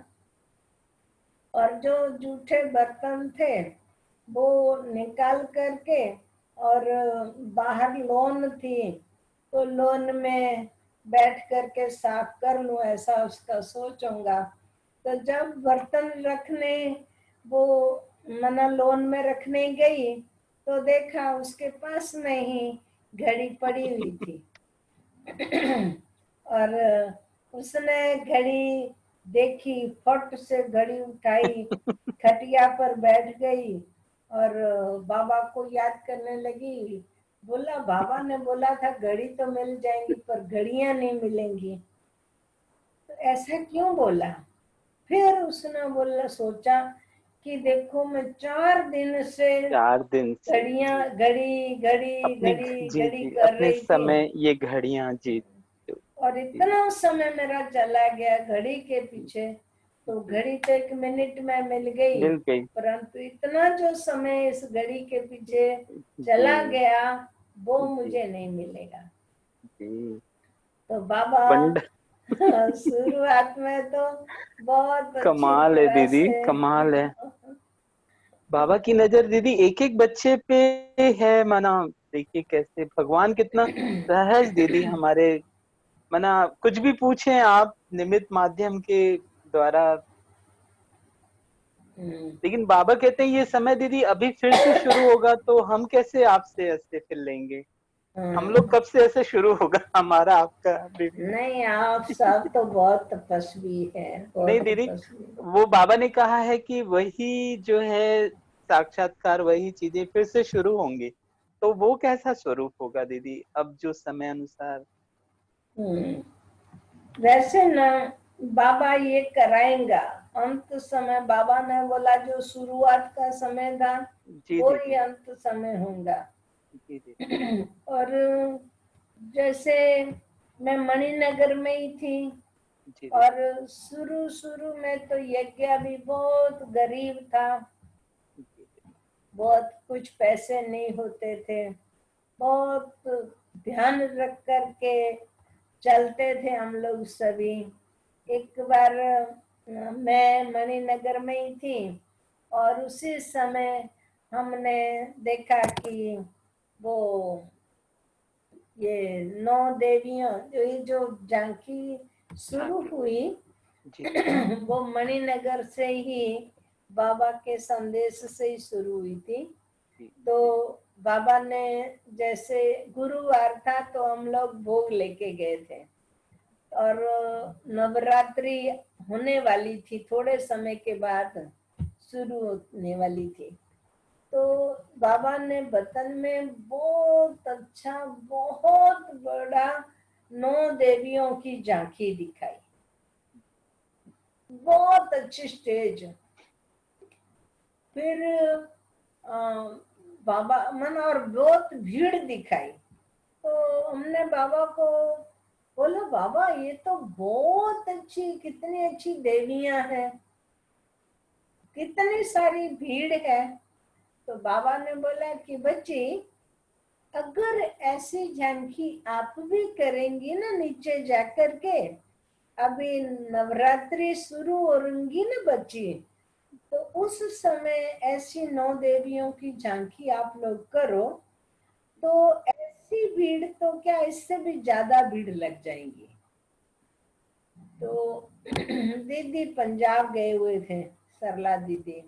और जो जूठे बर्तन थे वो निकाल करके, और बाहर लॉन थी तो लॉन में बैठ करके साफ कर लूं, ऐसा उसका सोचूंगा। तो जब बर्तन रखने वो मना लॉन में रखने गई, तो देखा उसके पास में ही घड़ी पड़ी हुई थी। और उसने घड़ी देखी, फट से घड़ी उठाई, खटिया पर बैठ गई, और बाबा को याद करने लगी। बोला बाबा ने बोला था घड़ी तो मिल जाएंगी पर घड़ियां नहीं मिलेंगी, तो ऐसा क्यों बोला। फिर उसने बोला, सोचा कि देखो मैं 4 दिन से 4 दिन से घड़ियां जी। घड़ी घड़ी अपनी घड़ी जी घड़ी जी कर अपने रही थी, समय ये घड़ियां जी और जी इतना समय मेरा चला गया घड़ी के पीछे। तो जी। घड़ी तो 1 मिनट में मिल गई, मिल गई परंतु इतना जो समय इस घड़ी के पीछे जी चला गया वो जी मुझे नहीं मिलेगा। जी। तो बाबा वंड शुरुआत में तो बहुत अच्छी कमाल है तरह दीदी, से कमाल है। बाबा की नजर दीदी एक एक बच्चे पे है मना। देखिए कैसे भगवान कितना सहज दीदी हमारे मना कुछ भी पूछें आप निमित्त माध्यम के द्वारा। हम्म, लेकिन बाबा कहते हैं ये समय दीदी अभी फिर से शुरू होगा तो हम कैसे आपसे ऐसे फिर लेंगे? हम लोग हम्म। कब से ऐसे शुरू होगा हमारा आपका अभी भी? नहीं, आप सब तो बहुत तपस्वी है, नहीं बहुत दीदी, तपस्वी। वो बाबा ने कहा है कि वही जो है साक्षात्कार वही चीजें फिर से शुरू होंगी। तो वो कैसा स्वरूप होगा दीदी अब जो समय अनुसार? हम्म, वैसे ना बाबा ये कराएंगा। अंत समय बाबा ने बोला जो शुरुआत का समय था जी वो ही दीदी। अंत समय होगा। जी दीदी। और जैसे मैं मणिनगर में ही थी, जी और दीदी। शुरू शुरू में तो यज्ञ भी बहुत गरीब था, जी दीदी। बहुत कुछ पैसे नहीं होते थे, बहुत ध्यान रख कर के चलते थे हम लोग सभी। एक बार मैं मणिनगर में ही थी, और उसी समय हमने देखा कि वो ये 9 देवियां जो झांकी हाँ शुरू जी। हुई, जी दीदी। वो मणिनगर से ही, बाबा के संदेश से ही शुरू हुई थी। जी तो जी। बाबा ने, जैसे गुरुवार था तो हम लोग भोग लेके गए थे, और नवरात्रि होने वाली थी, थोड़े समय के बाद शुरू होने वाली थी। तो बाबा ने वतन में बहुत अच्छा, बहुत बड़ा 9 देवियों की झांकी दिखाई, बहुत अच्छी स्टेज। फिर अ, बाबा मन, और बहुत भीड़ दिखाई। तो हमने बाबा को बोला, बाबा ये तो बहुत अच्छी, कितनी अच्छी देवियां हैं, कितनी सारी भीड़ है। तो बाबा ने बोला कि बच्ची, अगर ऐसी झांकी आप भी करेंगी ना नीचे जाकर के, अभी नवरात्रि शुरू होंगी ना बच्ची, तो उस समय ऐसी 9 देवियों की झांकी आप लोग करो, तो ऐसी भीड़ तो क्या, इससे भी ज्यादा भीड़ लग जाएंगी। तो दीदी पंजाब गए हुए थे, सरला दीदी,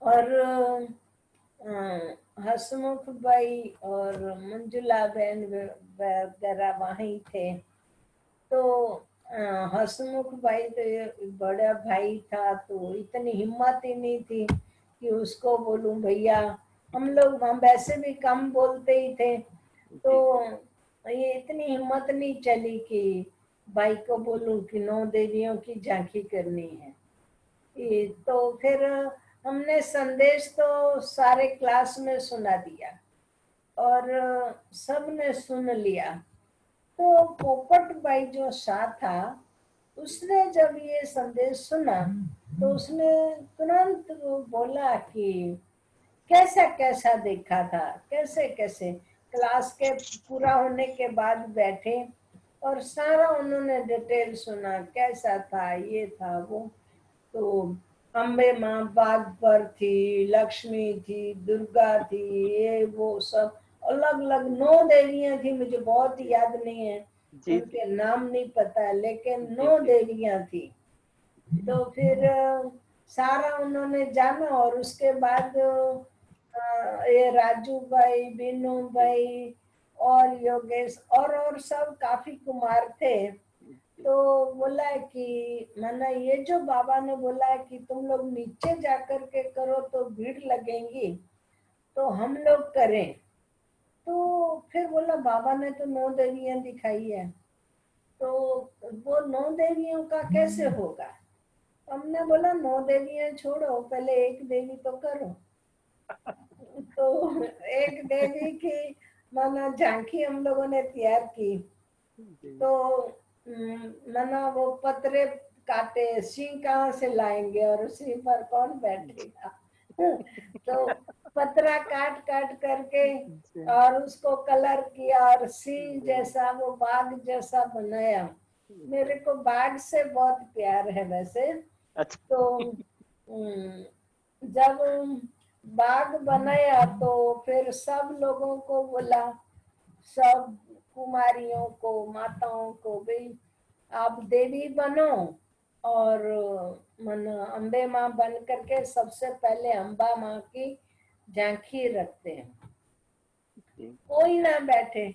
और हसमुख भाई और मंजुला बहन वगैरह वहीं थे। तो हसमुख भाई तो ये बड़ा भाई था, तो इतनी हिम्मत ही नहीं थी कि उसको बोलूं भैया, हम लोग हम वैसे भी कम बोलते ही थे, तो जी जी। ये इतनी हिम्मत नहीं चली कि भाई को बोलूं कि 9 देवियों की झांकी करनी है। तो फिर हमने संदेश तो सारे क्लास में सुना दिया, और सबने सुन लिया। तो पोपट भाई जो शाह था, उसने जब ये संदेश सुना, तो उसने तुरंत वो बोला कि कैसा कैसा देखा था, कैसे कैसे। क्लास के पूरा होने के बाद बैठे, और सारा उन्होंने डिटेल सुना, कैसा था, ये था वो। तो अम्बे माँ बाग पर थी, लक्ष्मी थी, दुर्गा थी, ये वो सब अलग अलग 9 देवियां थी, मुझे बहुत याद नहीं है, जी उनके नाम नहीं पता है, लेकिन जी। 9 जी देवियां थी। तो फिर सारा उन्होंने जाना, और उसके बाद ये राजू भाई, बीनू जी। भाई, और योगेश, और सब काफी कुमार थे। जी तो बोला है कि माना, ये जो बाबा ने बोला है कि तुम लोग नीचे जाकर के करो तो भीड़ लगेंगी, तो हम लोग करें। तो फिर बोला, बाबा ने तो 9 देवियां दिखाई है, तो वो 9 देवियों का कैसे होगा। हमने बोला, 9 देवियां छोड़ो, पहले एक देवी तो करो। तो एक देवी की माना झांकी हम लोगों ने तैयार की। जी। तो माना वो पतरे काटे, सिंह कहाँ से लाएंगे, और सिंह पर कौन बैठेगा। तो पतरा काट काट करके, जी। और उसको कलर किया, और सिंह जी। जैसा, वो बाघ जैसा बनाया। जी। मेरे को बाघ से बहुत प्यार है वैसे। अच्छा। तो जब बाग बनाया, तो फिर सब लोगों को बोला, सब कुमारियों को, माताओं को, भाई आप देवी बनो, और मन अम्बे माँ बन करके सबसे पहले अम्बा माँ की झांकी रखते हैं। जी। कोई ना बैठे।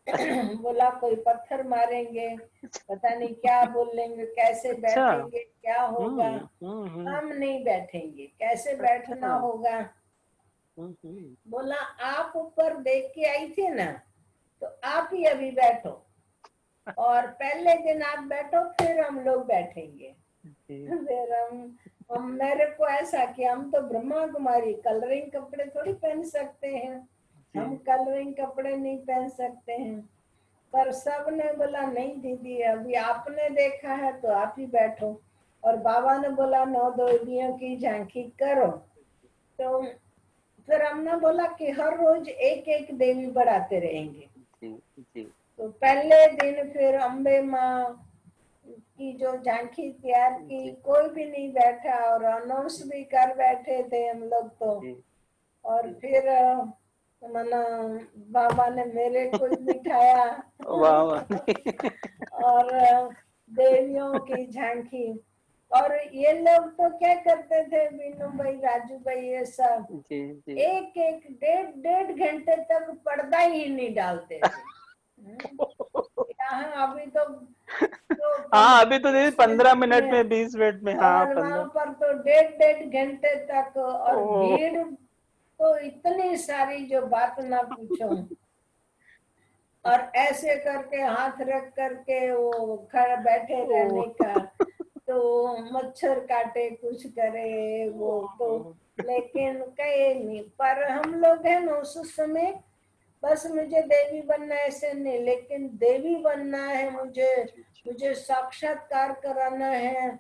अच्छा। बोला कोई पत्थर मारेंगे, पता नहीं क्या बोलेंगे, कैसे अच्छा। बैठेंगे, क्या होगा। हम्म। हम नहीं बैठेंगे, कैसे बैठना अच्छा। होगा। हम्म। बोला, आप ऊपर देख के आई थी ना, तो आप ही अभी बैठो, और पहले दिन आप बैठो, फिर हम लोग बैठेंगे। जी। फिर हम मेरे को ऐसा कि हम तो ब्रह्मा कुमारी, कलरिंग कपड़े थोड़ी पहन सकते हैं, जी हम कलरिंग कपड़े नहीं पहन सकते हैं। पर सब ने बोला नहीं दीदी, अभी आपने देखा है तो आप ही बैठो। और बाबा ने बोला 9 देवियों की झांकी करो। तो फिर हमने बोला कि हर रोज एक एक देवी बढ़ाते रहेंगे। जी जी तो पहले दिन फिर अम्बे माँ की जो झांकी तैयार की, जी कोई भी नहीं बैठा और अनाउंस भी कर बैठे थे हम लोग तो। जी और जी। फिर मना बाबा ने मेरे को ही बिठाया वाह वाह। और देवियों की झांकी। और ये लोग तो क्या करते थे, बीनू भाई, राजू भाई, ये सब जी जी। एक एक डेढ़ डेढ़ घंटे तक पर्दा ही नहीं डालते थे। यहाँ अभी तो हाँ अभी तो दीदी 15 15 मिनट मिनट में, में 20 मिनट में, हाँ और वहां 15। पर तो डेढ़ डेढ़ घंटे तक, और ओ। भीड़ तो इतनी सारी जो बात ना पूछो। और ऐसे करके हाथ रख करके वो खड़े बैठे ओ। रहने का, तो मच्छर काटे कुछ करे वो तो। लेकिन कहे नहीं, पर हम लोग है ना उस समय, बस मुझे देवी बनना ऐसे नहीं, लेकिन देवी बनना है मुझे, मुझे साक्षात्कार कराना है।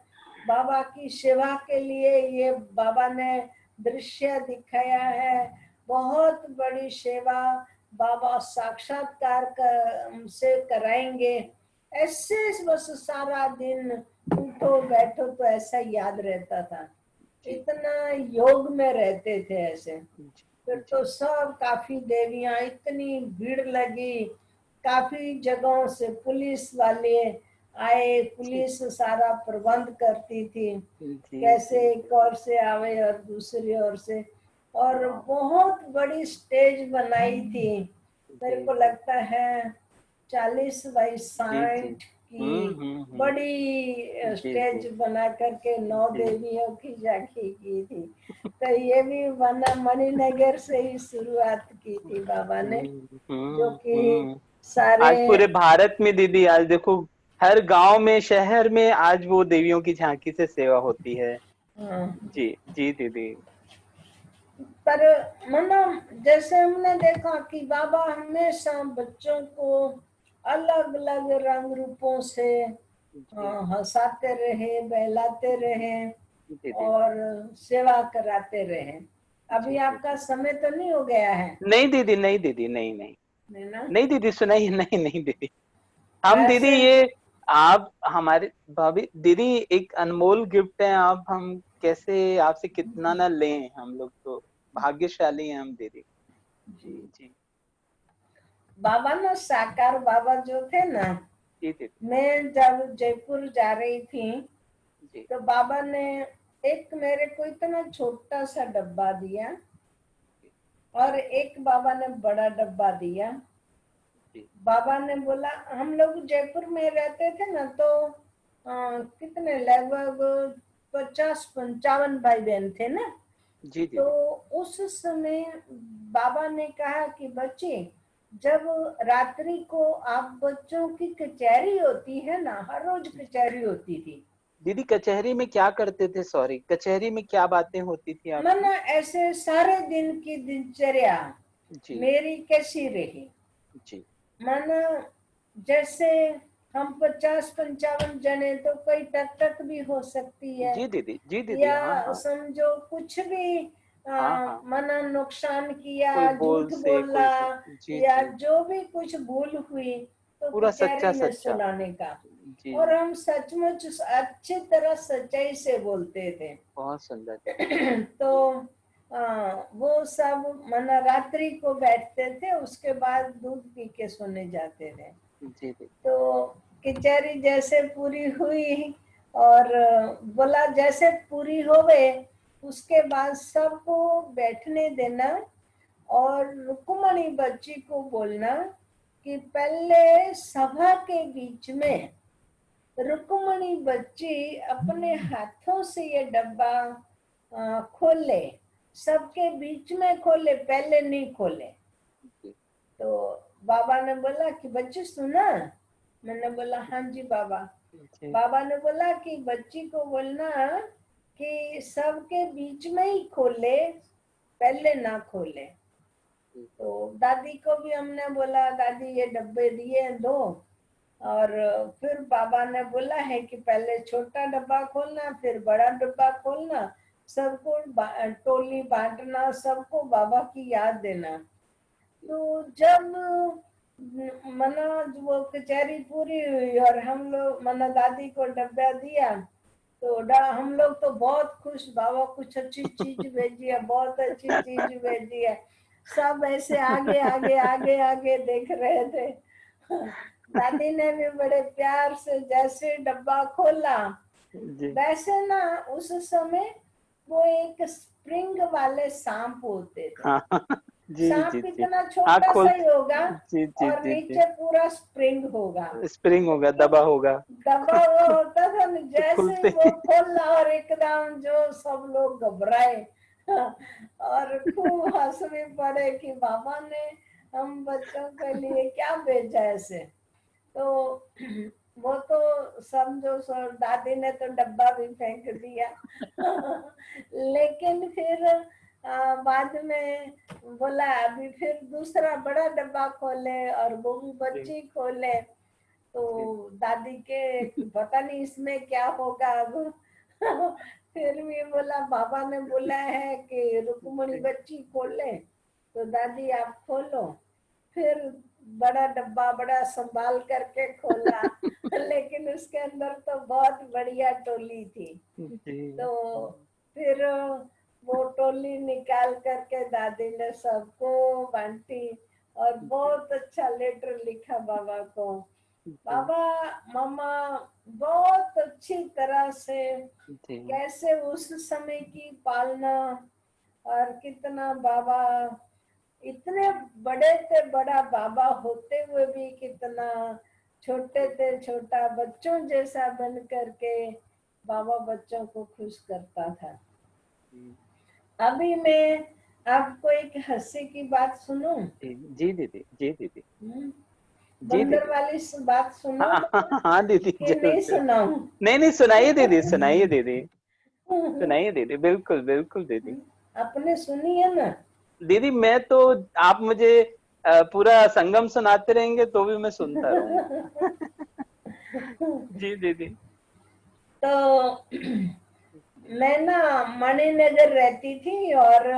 बाबा की सेवा के लिए ये बाबा ने दृश्य दिखाया है, बहुत बड़ी सेवा बाबा साक्षात्कार से कराएंगे। ऐसे बस सारा दिन उठो बैठो तो ऐसा याद रहता था, जी इतना योग में रहते थे ऐसे। फिर जी जी तो सब काफी देवियां, इतनी भीड़ लगी, काफी जगहों से पुलिस वाले आए, जी पुलिस सारा प्रबंध करती थी, जी कैसे जी। एक ओर से आवे और दूसरी ओर से। और वाह। बहुत बड़ी स्टेज बनाई थी, मेरे जी को जी लगता है 40 बाई जी जी। 60 की हम्म। बड़ी जी जी स्टेज बना करके 9 देवियों की झांकी की थी। तो ये भी बना मणिनगर से ही शुरुआत की थी बाबा ने, जो कि हम्म। सारे, आज पूरे भारत में दीदी, आज देखो हर गांव में, शहर में आज वो देवियों की झांकी से सेवा होती है। हाँ। जी जी दीदी। पर मनो, जैसे हमने देखा कि बाबा हमेशा बच्चों को अलग अलग रंग रूपों से जी हंसाते रहे, बहलाते रहे दीदी। और सेवा कराते रहे। जी अभी आपका दीदी। समय तो नहीं हो गया है? नहीं दीदी, नहीं दीदी, नहीं नहीं। है ना? नहीं दीदी सुनाइए, नहीं नहीं दीदी। हम दीदी ऐसे ये, आप हमारे भाभी दीदी, एक अनमोल गिफ्ट है आप, हम कैसे आपसे कितना ना लें, हम लोग तो भाग्यशाली हैं हम दीदी। जी, जी बाबा ना साकार बाबा जो थे ना, जी दीदी। मैं जब जयपुर जा रही थी जी तो बाबा ने एक मेरे को इतना छोटा सा डब्बा दिया, और एक बाबा ने बड़ा डब्बा दिया। जी बाबा ने बोला, हम लोग जयपुर में रहते थे ना, तो कितने लगभग 50-55 भाई बहन थे ना। जी तो दीदी। उस समय बाबा ने कहा कि बच्चे, जब रात्रि को आप बच्चों की कचहरी होती है ना, हर रोज कचहरी होती थी। दीदी कचहरी में क्या करते थे, सॉरी, कचहरी में क्या बातें होती थी मन आपकी? ऐसे सारे दिन की दिनचर्या जी मेरी कैसी रही, जी मन जैसे हम 50-55 जने, तो कोई टक टक भी हो सकती है, जी दीदी, जी दीदी, हाँ या हाँ समझो कुछ भी हाँ हाँ। मना नुकसान कोई किया, बोल झूठ से कोई बोला, से, जी या जी। जो भी कुछ भूल हुई तो पूरा कचहरी सच्चा में सच्चा। सुनाने का। जी और जी। हम सचमुच अच्छी तरह सच्चाई से बोलते थे। बहुत सुंदर। तो वो सब मना रात्रि को बैठते थे, उसके बाद दूध पी के सोने जाते थे। जी जी तो कचहरी जैसे पूरी हुई, और बोला जैसे पूरी हो गए, उसके बाद सबको बैठने देना, और रुक्मणी बच्ची को बोलना कि पहले सभा के बीच में रुक्मणी बच्ची अपने हाथों से ये डब्बा खोले, सबके बीच में खोले, पहले नहीं खोले। जी तो बाबा ने बोला कि बच्ची सुना? मैंने बोला हाँ जी बाबा। जी बाबा ने बोला कि बच्ची को बोलना कि सबके बीच में ही खोले, पहले ना खोले। तो दादी को भी हमने बोला, दादी ये डब्बे दिए दो, और फिर बाबा ने बोला है कि पहले छोटा डब्बा खोलना, फिर बड़ा डब्बा खोलना, सबको टोली बांटना, सबको बाबा की याद देना। तो जब मना वो कचहरी पूरी हुई और हम लोग मना दादी को डब्बा दिया, तो हम लोग तो बहुत खुश, बाबा कुछ अच्छी चीज भेजी है, बहुत अच्छी चीज भेजी है। सब ऐसे आगे आगे आगे आगे देख रहे थे। दादी ने भी बड़े प्यार से जैसे डब्बा खोला, जी वैसे ना उस समय वो एक स्प्रिंग वाले सांप होते थे। हाँ जी जी सांप जी। कितना हाँ छोटा सा खोल, ही होगा जी जी और जी जी। नीचे पूरा स्प्रिंग होगा। स्प्रिंग होगा, तो दबा होगा। दबा हुआ होता था न, तो जैसे ही खुलते वो ही खोला और एकदम जो सब लोग घबराए और खूब हंस भी पड़े कि बाबा ने हम बच्चों के लिए क्या भेजा ऐसे। तो वो तो समझो दादी ने तो डब्बा भी फेंक दिया। लेकिन फिर बाद में बोला अभी फिर दूसरा बड़ा डब्बा खोले, और वो भी जी बच्ची खोले। तो जी दादी के पता नहीं इसमें क्या होगा अब। फिर भी बोला बाबा ने बोला है कि रुक्मणी जी बच्ची खोले, तो दादी आप खोलो। फिर बड़ा डब्बा बड़ा संभाल करके खोला, लेकिन उसके अंदर तो बहुत बढ़िया टोली थी। जी तो फिर वो टोली निकाल करके दादी ने सबको बांटी, और बहुत अच्छा लेटर लिखा बाबा को। जी बाबा मामा बहुत अच्छी तरह से जी कैसे उस समय की पालना, और कितना बाबा इतने बड़े थे, बड़ा बाबा होते हुए भी कितना छोटे थे, छोटा बच्चों जैसा बन करके बाबा बच्चों को खुश करता था। जी अभी मैं आपको एक हंसी की बात सुनूं? जी दीदी, जी दीदी, हम्म, जी बंदर दीदी। वाली बात सुनो हाँ हाँ हाँ दीदी, कि जरूर नहीं जरूर। सुनाऊं? नहीं नहीं, सुनाइए दीदी, सुनाइए दीदी, सुनाइए दीदी, बिल्कुल बिल्कुल दीदी। आपने सुनी है ना? दीदी मैं तो, आप मुझे पूरा संगम सुनाते रहेंगे तो भी मैं सुनता रहूंगा। जी दीदी। तो मैं ना मणिनगर रहती थी, और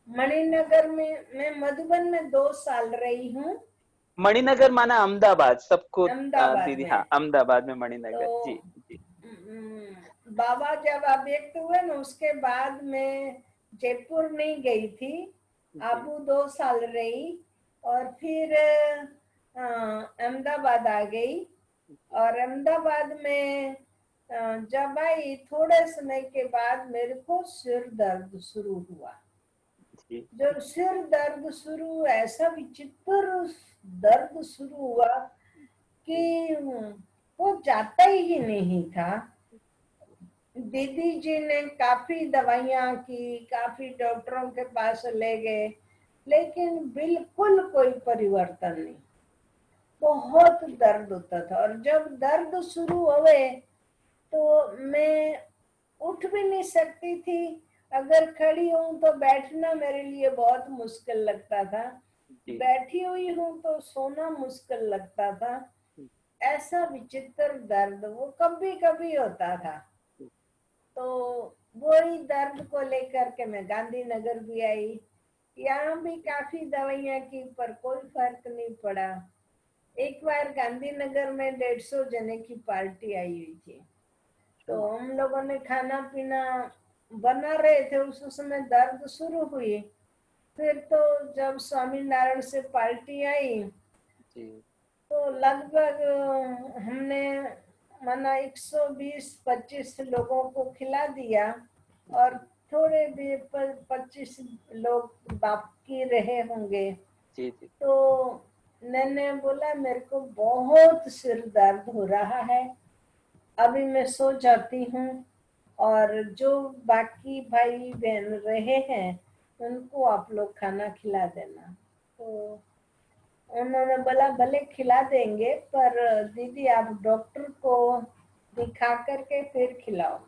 मणिनगर में मैं मधुबन में 2 साल रही हूँ। मणिनगर माना अहमदाबाद सबको, अहमदाबाद दीदी हाँ, में। अहमदाबाद में तो मणिनगर, जी जी बाबा जब अव्यक्त हुए ना, उसके बाद मैं जयपुर नहीं गई थी। जी आबू 2 साल रही, और फिर अहमदाबाद आ गई। जी और अहमदाबाद में जब आई, थोड़े समय के बाद मेरे को सिर दर्द शुरू हुआ। जी जब सिर दर्द शुरू, ऐसा विचित्र दर्द शुरू हुआ जी कि वो जाता ही नहीं था। दीदी जी ने काफी दवाइयां की, काफी डॉक्टरों के पास ले गए, लेकिन बिल्कुल कोई परिवर्तन नहीं। बहुत दर्द होता था, और जब दर्द शुरू हुए तो मैं उठ भी नहीं सकती थी। अगर खड़ी हूं तो बैठना मेरे लिए बहुत मुश्किल लगता था, जी बैठी हुई हूं तो सोना मुश्किल लगता था। ऐसा विचित्र दर्द वो कभी कभी होता था। तो वही दर्द को लेकर के मैं गांधीनगर भी आई। यहाँ भी काफी दवाइयां की, पर कोई फर्क नहीं पड़ा। एक बार गांधीनगर में 150 जने की पार्टी आई हुई थी। तो हम लोगों ने खाना पीना बना रहे थे, उस समय दर्द शुरू हुई। फिर तो जब स्वामी नारायण से पार्टी आई, जी तो लगभग हमने माना 120-25 लोगों को खिला दिया, और जी थोड़े भी 25 लोग बाकी रहे होंगे। जी जी तो मैंने बोला मेरे को बहुत सिर दर्द हो रहा है, अभी मैं सो जाती हूँ, और जो बाकी भाई बहन रहे हैं उनको आप लोग खाना खिला देना। तो उन्होंने बोला भले खिला देंगे, पर दीदी आप डॉक्टर को दिखा करके फिर खिलाओ।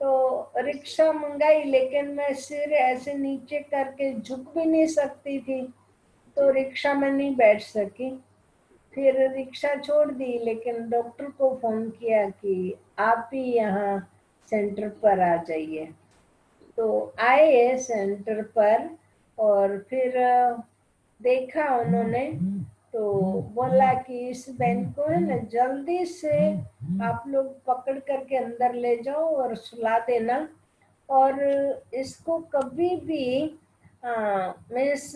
तो रिक्शा मंगाई, लेकिन मैं सिर ऐसे नीचे करके झुक भी नहीं सकती थी, तो रिक्शा में नहीं बैठ सकी। फिर रिक्शा छोड़ दी, लेकिन डॉक्टर को फोन किया कि आप ही यहाँ सेंटर पर आ जाइए। तो आए सेंटर पर, और फिर देखा उन्होंने, तो बोला कि इस बहन को है ना जल्दी से आप लोग पकड़ करके अंदर ले जाओ और सुला देना, और इसको कभी भी मीन्स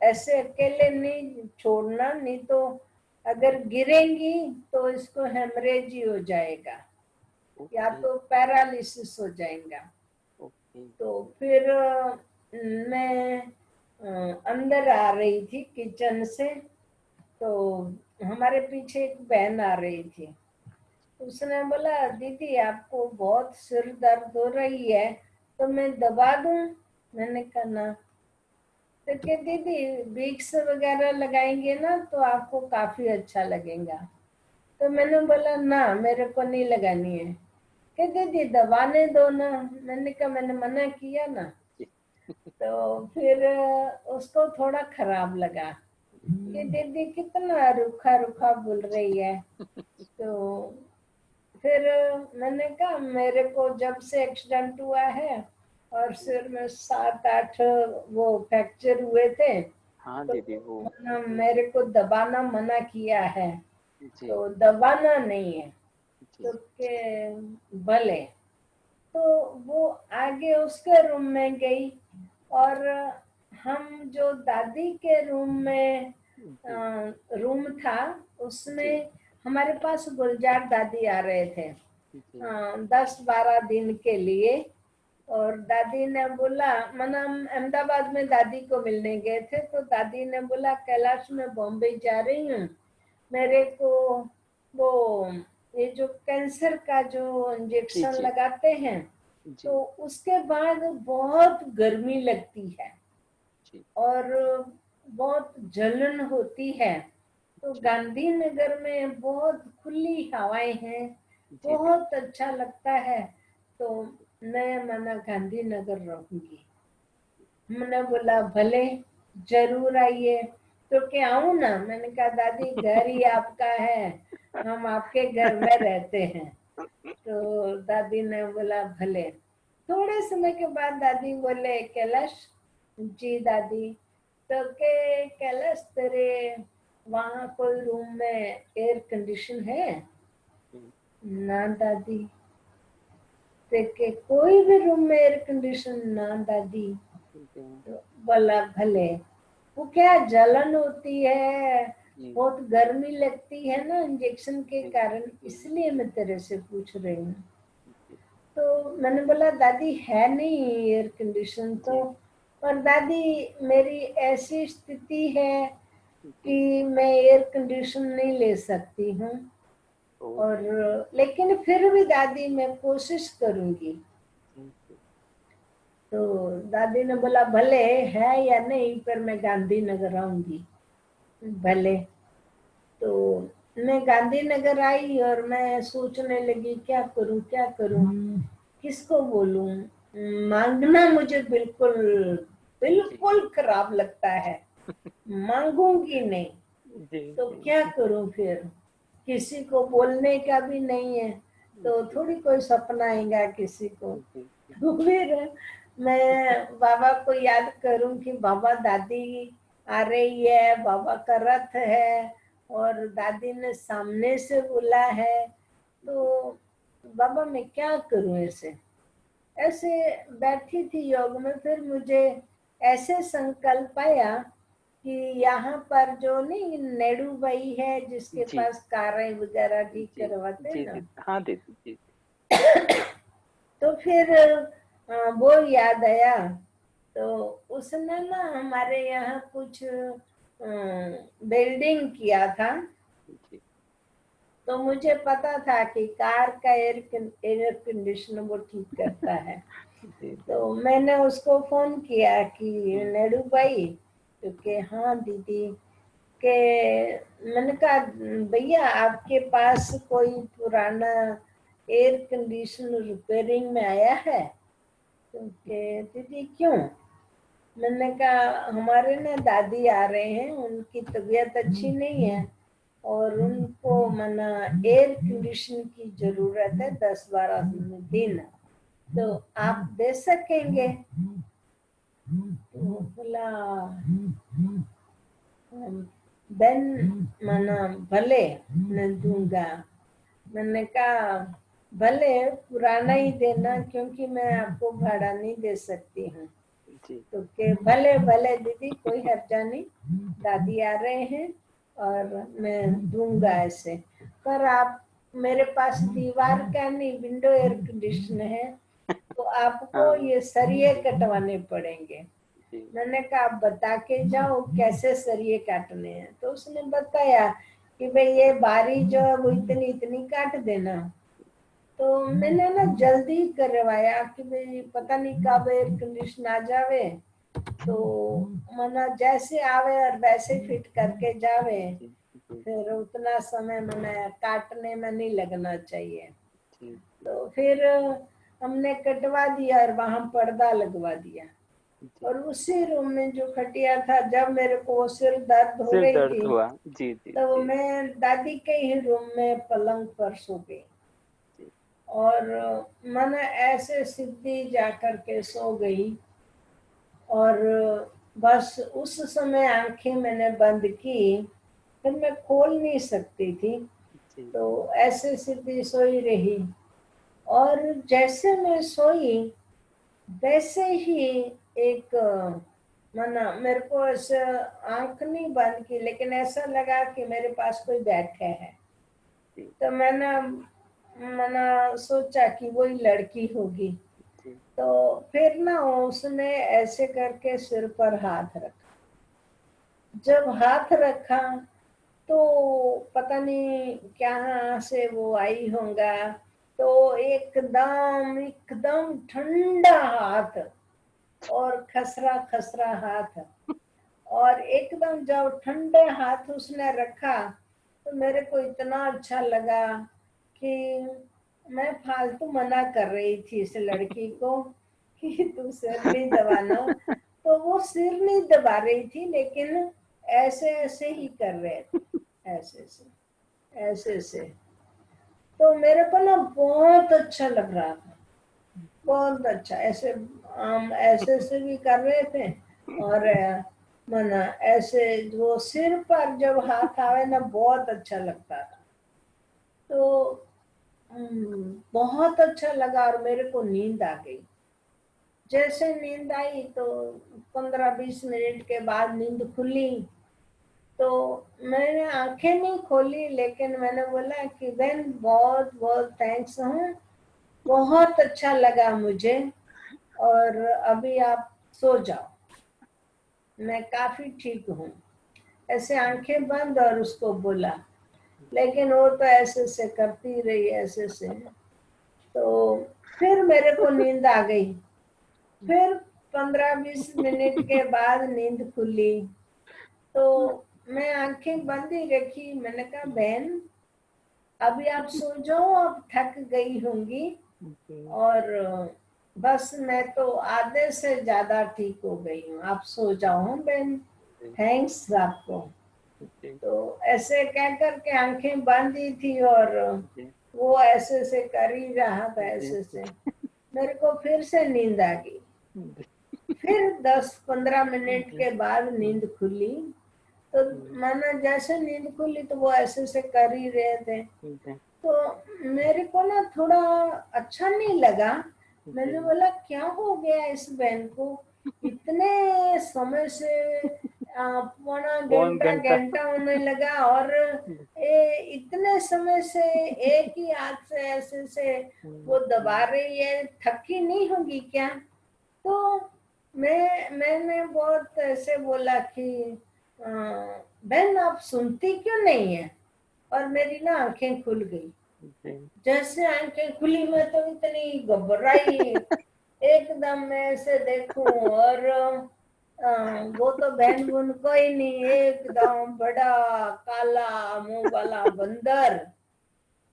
ऐसे अकेले नहीं छोड़ना, नहीं तो अगर गिरेंगी तो इसको हेमरेज ही हो जाएगा या ओके। तो पैरालिसिस हो जाएगा। ओके। तो फिर मैं अंदर आ रही थी किचन से, तो हमारे पीछे एक बहन आ रही थी। उसने बोला, दीदी आपको बहुत सिर दर्द हो रही है, तो मैं दबा दूं? मैंने कहा ना। तो क्या दीदी विक्स वगैरह लगाएंगे ना तो आपको काफी अच्छा लगेगा। तो मैंने बोला ना, मेरे को नहीं लगानी है। कि दीदी दबाने दो ना। मैंने कहा मैंने मना किया ना। तो फिर उसको थोड़ा खराब लगा कि दीदी कितना रूखा रूखा बोल रही है। तो फिर मैंने कहा मेरे को जब से एक्सीडेंट हुआ है और सिर में 7-8 वो फ्रैक्चर हुए थे, हाँ तो दीदी वो। मेरे को दबाना मना किया है, जी। तो दबाना नहीं है। जी। तो के भले। तो वो आगे उसके रूम में गई, और हम जो दादी के रूम में जी। रूम था, जी। उसमें हमारे पास गुलजार दादी आ रहे थे जी। 10-12 दिन के लिए। और दादी ने बोला, मना हम अहमदाबाद में दादी को मिलने गए थे, तो दादी ने बोला कैलाश में बॉम्बे जा रही हूँ, मेरे को वो ये जो कैंसर का जो जी। इंजेक्शन जी। लगाते हैं, जी। तो उसके बाद बहुत गर्मी लगती है जी। और बहुत जलन होती है। तो जी। गांधीनगर में बहुत खुली हवाएं हैं, जी दीदी। बहुत अच्छा लगता है। तो मैं माना गांधीनगर रहूंगी। मैंने बोला भले, जरूर आइए। तो क्या आऊं ना? मैंने कहा दादी घर ही आपका है, हम आपके घर में रहते हैं। तो दादी ने बोला भले। थोड़े समय के बाद दादी बोले, कैलाश। जी दादी। तो के कैलाश तेरे वहाँ कोई रूम में एयर कंडीशन है? जी। ना दादी। देखे कोई भी रूम में एयर कंडीशन? ना दादी। जी। तो बोला भले। वो क्या जलन होती है, जी। बहुत गर्मी लगती है ना इंजेक्शन के जी। कारण, जी। इसलिए मैं तेरे से पूछ रही हूँ। जी। तो मैंने बोला दादी है नहीं एयर कंडीशन तो। जी। और दादी मेरी ऐसी स्थिति है जी। कि मैं एयर कंडीशन नहीं ले सकती हूँ, ओ। और लेकिन फिर भी दादी मैं कोशिश करूंगी। जी। जी। तो दादी ने बोला भले है या नहीं, पर मैं गांधीनगर आऊंगी। भले। तो मैं गांधीनगर आई और मैं सोचने लगी क्या करूं क्या करूं, किसको बोलूं। मांगना मुझे बिल्कुल जी। बिल्कुल खराब लगता है, मांगूंगी नहीं। जी। तो जी। क्या करूं फिर? किसी को बोलने का भी नहीं है, तो जी। थोड़ी कोई सपना आएगा किसी को। जी। तो फिर मैं बाबा को याद करूं कि बाबा दादी आ रही है, बाबा का रथ है और दादी ने सामने से बोला है, तो बाबा मैं क्या करूं ऐसे? ऐसे बैठी थी योग में, फिर मुझे ऐसे संकल्प आया कि यहाँ पर जो नहीं नेडू भाई है जिसके जी। पास कारें वगैरह ठीक जी। करवाते हैं जी ना, दीदी। हाँ दीदी। जी। तो फिर वो याद आया। तो उसने ना हमारे यहाँ कुछ बिल्डिंग किया था, जी। तो मुझे पता था कि कार का एयर कंडीशनर वो ठीक करता है। जी। जी। तो मैंने उसको फोन किया कि हम्म। नेडू भाई, तो के हाँ दीदी, के मैंने कहा भैया आपके पास कोई पुराना एयर कंडीशन रिपेयरिंग में आया है। क्योंकि दीदी क्यों? मैंने कहा हमारे ना दादी आ रहे हैं, उनकी तबीयत अच्छी नहीं है और उनको मना एयर कंडीशन की जरूरत है 10-12 दिन, तो आप दे सकेंगे? तो बोला बहन मना भले मैं दूंगा। मैंने कहा भले पुराना ही देना, क्योंकि मैं आपको भाड़ा नहीं दे सकती हूँ। जी तो के भले भले दीदी, कोई हर्जा नहीं, दादी आ रहे हैं और मैं दूंगा ऐसे। पर आप, मेरे पास दीवार का नहीं, विंडो एयर कंडीशन है, तो आपको हाँ ये सरिये कटवाने पड़ेंगे। जी मैंने कहा आप बता के जाओ कैसे सरिये काटने हैं। तो उसने बताया कि भाई ये बारी जो है वो इतनी इतनी काट देना। तो मैंने ना जल्दी करवाया कि भाई पता नहीं कब एयर कंडीशन आ जावे, तो मना जैसे आवे और वैसे फिट करके जावे, जी जी फिर उतना समय मैंने काटने में नहीं लगना चाहिए। जी तो फिर हमने कटवा दिया और वहां पर्दा लगवा दिया। जी। और उसी रूम में जो खटिया था, जब मेरे को सिर दर्द हो सिर रही दर्द थी हुआ। जी जी तो जी मैं दादी के ही रूम में पलंग पर सो गई जी और मैंने ऐसे सीधी जाकर के सो गई। और बस उस समय आंखें मैंने बंद की, फिर मैं खोल नहीं सकती थी, जी तो ऐसे सीधी सोई रही। और जैसे मैं सोई वैसे ही एक मना मेरे को ऐसे आंख नहीं बंद की, लेकिन ऐसा लगा कि मेरे पास कोई बैठे है। जी तो मैंने मना सोचा कि वही लड़की होगी। जी तो फिर ना उसने ऐसे करके सिर पर हाथ रखा। जब हाथ रखा तो पता नहीं क्या से वो आई होगा, तो एकदम एकदम ठंडा हाथ और खसरा खसरा हाथ। और एकदम जब ठंडे हाथ उसने रखा तो मेरे को इतना अच्छा लगा कि मैं फालतू मना कर रही थी इस लड़की को कि तू सिर नहीं दबाना, तो वो सिर नहीं दबा रही थी, लेकिन ऐसे ऐसे ही कर रहे थे, ऐसे से ऐसे से। तो मेरे को ना बहुत अच्छा लग रहा था, बहुत अच्छा। ऐसे हम ऐसे से भी कर रहे थे और मना ऐसे वो सिर पर जब हाथ आवे ना बहुत अच्छा लगता था। तो बहुत अच्छा लगा और मेरे को नींद आ गई। जैसे नींद आई तो 15-20 मिनट के बाद नींद खुली। तो मैंने आंखें नहीं खोली, लेकिन मैंने बोला कि बहन बहुत बहुत थैंक्स हूँ, बहुत अच्छा लगा मुझे, और अभी आप सो जाओ, मैं काफी ठीक हूँ। ऐसे आंखें बंद और उसको बोला, लेकिन वो तो ऐसे से करती रही, ऐसे से। तो फिर मेरे को नींद आ गई। फिर 15-20 मिनट के बाद नींद खुली। तो मैं आंखें बंद ही रखी। मैंने कहा बहन अभी आप सो जाओ, अब थक गई होंगी, जी और बस मैं तो आधे से ज्यादा ठीक हो गई हूँ, आप सो जाओ। हाँ बहन, थैंक्स आपको। जी तो ऐसे कह करके आंखें बंद ही थी और जी वो ऐसे से कर ही रहा था, जी ऐसे से। मेरे को फिर से नींद आ गई। फिर 10-15 मिनट के बाद नींद खुली। तो माना जैसे नींद खुली तो वो ऐसे से कर ही रहे थे। तो मेरे को ना थोड़ा अच्छा नहीं लगा। मैंने बोला क्या हो गया इस बहन को, इतने समय से पौना कौन घंटा घंटा। घंटा होने लगा, और इतने समय से एक ही हाथ से ऐसे से वो दबा रही है, थकी नहीं होगी क्या? तो मैंने बहुत ऐसे बोला कि बहन आप सुनती क्यों नहीं है? और मेरी ना आंखें खुल गई। जैसे आंखें खुली मैं तो इतनी घबराई, एकदम मैं ऐसे देखूं और वो तो बहन बुन कोई नहीं, एकदम बड़ा काला मुंह वाला बंदर।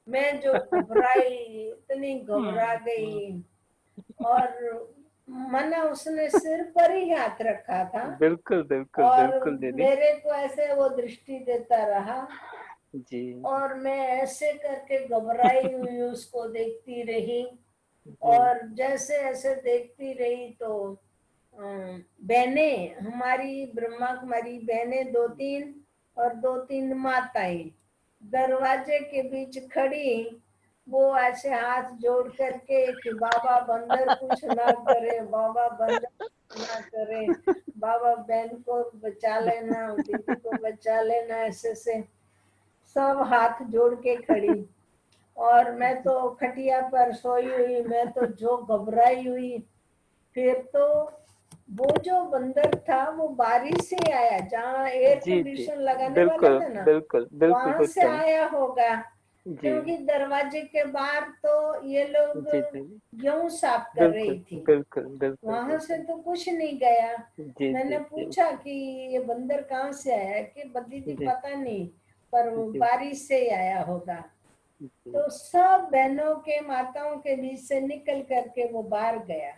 मैं जो घबराई, इतनी घबरा गई। और मना उसने सिर पर ही हाथ रखा था बिल्कुल बिल्कुल और बिल्कुल दीदी। मेरे को ऐसे वो दृष्टि देता रहा जी और मैं ऐसे करके घबराई हुई उसको देखती रही। जी और जैसे ऐसे देखती रही तो बहनें हमारी, ब्रह्मा कुमारी बहनें दो तीन और दो तीन माताएं दरवाजे के बीच खड़ी, वो ऐसे हाथ जोड़ करके कि बाबा बंदर कुछ ना करे, बाबा बंदर कुछ ना करे, बाबा बहन को बचा लेना, दीदी को बचा लेना, ऐसे से सब हाथ जोड़ के खड़ी। और मैं तो खटिया पर सोई हुई, मैं तो जो घबराई हुई। फिर तो वो जो बंदर था वो बारिश से आया, जहाँ एयर जी जी कंडीशन लगाने वाले बिल्कुल थे ना, बिल्कुल बिल्कुल वहां से पुष्टम। आया होगा। जी क्योंकि दरवाजे के बाहर तो ये लोग जी जी गेहूं साफ कर बिल्कुल रही थी, बिल्कुल बिल्कुल वहां से बिल्कुल। तो कुछ नहीं गया। जी जी मैंने जी पूछा कि ये बंदर कहाँ से आया, कि दीदी जी पता नहीं, पर वो जी बारिश से ही आया होगा। जी। तो सब बहनों के, माताओं के बीच से निकल करके वो बाहर गया।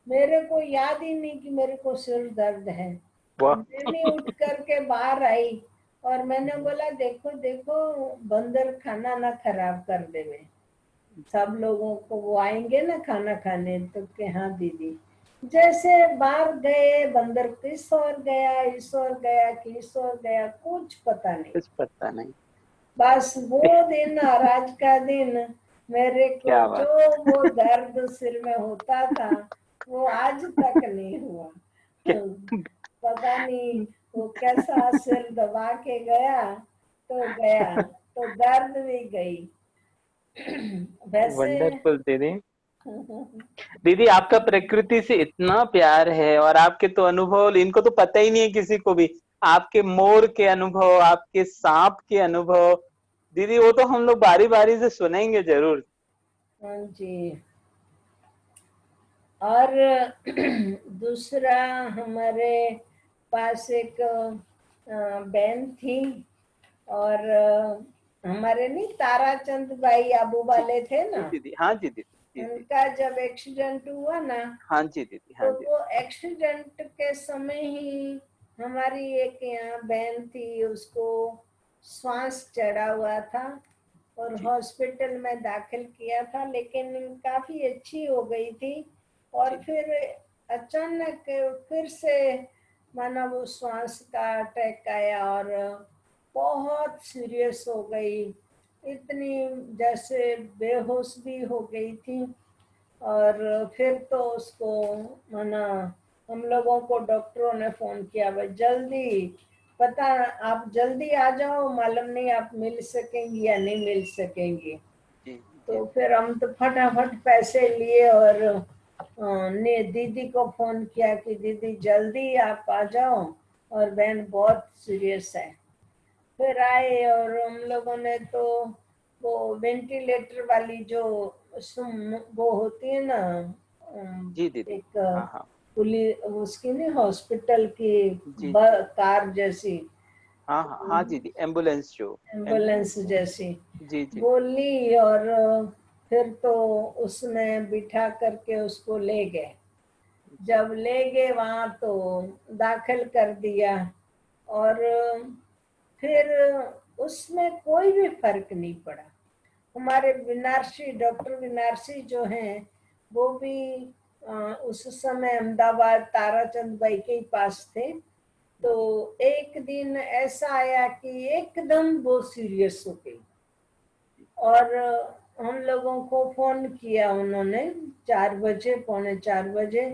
मेरे को याद ही नहीं कि मेरे को सिर दर्द है। वाह। मैं भी उठ करके बाहर आई और मैंने बोला देखो देखो, बंदर खाना ना खराब कर देवे, सब लोगों को वो आएंगे ना खाना खाने, तो के हाँ दीदी। जैसे बाहर गए, बंदर किस और गया, इस और गया कि इस और गया, कुछ पता नहीं। कुछ पता नहीं। बस वो दिन और आज का दिन, मेरे को क्या बात। जो वो दर्द सिर में होता था वो आज तक नहीं हुआ। क्या। पता नहीं वो कैसा सिर दबा के गया, तो गया, तो दर्द भी गई। वैसे वंडरफुल दीदी। दीदी आपका प्रकृति से इतना प्यार है, और आपके तो अनुभव इनको तो पता ही नहीं है किसी को भी। आपके मोर के अनुभव, आपके सांप के अनुभव, दीदी वो तो हम लोग बारी बारी से सुनेंगे जरूर। हाँ जी। और दूसरा, हमारे पास एक बहन थी, और हमारे नहीं, ताराचंद भाई आबू जी वाले थे जी ना, दीदी, हाँ जी दीदी। जी जी उनका जब एक्सीडेंट हुआ ना, हाँ जी दीदी, हाँ तो जी। वो एक्सीडेंट के समय ही हमारी एक यहाँ बहन थी, उसको श्वास चढ़ा हुआ था और जी हॉस्पिटल में दाखिल किया था, लेकिन काफी अच्छी हो गई थी। और जी फिर अचानक फिर से माना वो श्वास का अटैक आया और बहुत सीरियस हो गई, इतनी जैसे बेहोश भी हो गई थी। और फिर तो उसको माना हम लोगों को डॉक्टरों ने फोन किया, भाई जल्दी, पता, आप जल्दी आ जाओ, मालूम नहीं आप मिल सकेंगी या नहीं मिल सकेंगी। जी जी तो फिर हम तो फटाफट पैसे लिए और ने दीदी को फोन किया कि दीदी जल्दी आप आ जाओ, और बहन बहुत सीरियस है। फिर आए और हम लोगों ने तो वो वेंटिलेटर वाली जो वो होती है ना, जी दीदी। एक हाँ हाँ। पुलिस उसकी नहीं, हॉस्पिटल की जी जी कार जैसी, हाँ हाँ हाँ दीदी, एम्बुलेंस जो। एम्बुलेंस जैसी, जी जी वो ली। और फिर तो उसमें बिठा करके उसको ले गए। जब ले गए वहां तो दाखिल कर दिया। और फिर उसमें कोई भी फर्क नहीं पड़ा। हमारे विनारसी, डॉक्टर विनारसी जो हैं, वो भी उस समय अहमदाबाद ताराचंद भाई के ही पास थे। तो जी एक दिन ऐसा आया कि एकदम वो सीरियस हो गई, और हम लोगों को फोन किया उन्होंने 4 बजे, पौने 4 बजे,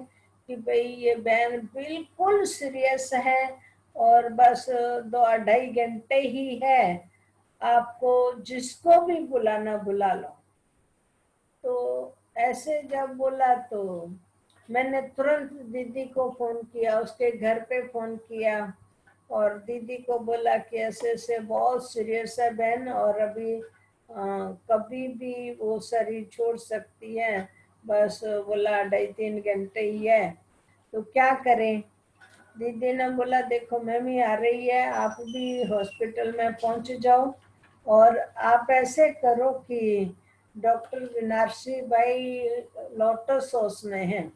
कि भाई ये बहन बिल्कुल सीरियस है और बस 2-2.5 घंटे ही है, आपको जिसको भी बुलाना बुला लो। तो ऐसे जब बोला तो मैंने तुरंत दीदी को फोन किया, उसके घर पे फोन किया, और दीदी को बोला कि ऐसे ऐसे बहुत सीरियस है बहन, और अभी कभी भी वो शरीर छोड़ सकती है, बस बोला 2.5-3 घंटे ही है, तो क्या करें। दीदी ने बोला देखो मम्मी आ रही है, आप भी हॉस्पिटल में पहुंच जाओ, और आप ऐसे करो कि डॉक्टर विनाशी भाई लोटस हाउस में है,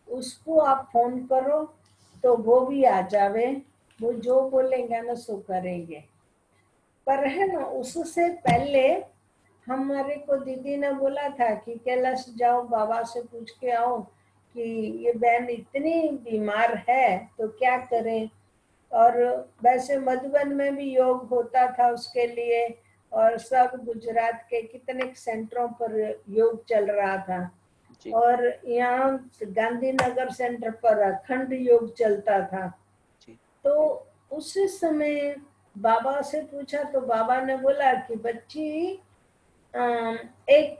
उसको आप फोन करो तो वो भी आ जावे, वो जो बोलेंगे ना सो करेंगे। पर है ना, उससे पहले हमारे को दीदी ने बोला था कि कैलाश जाओ बाबा से पूछ के आओ कि ये बहन इतनी बीमार है तो क्या करें। और वैसे मधुबन में भी योग होता था उसके लिए, और सब गुजरात के कितने सेंटरों पर योग चल रहा था। जी और यहाँ गांधीनगर सेंटर पर अखंड योग चलता था। जी तो उस समय बाबा से पूछा तो बाबा ने बोला कि बच्ची एक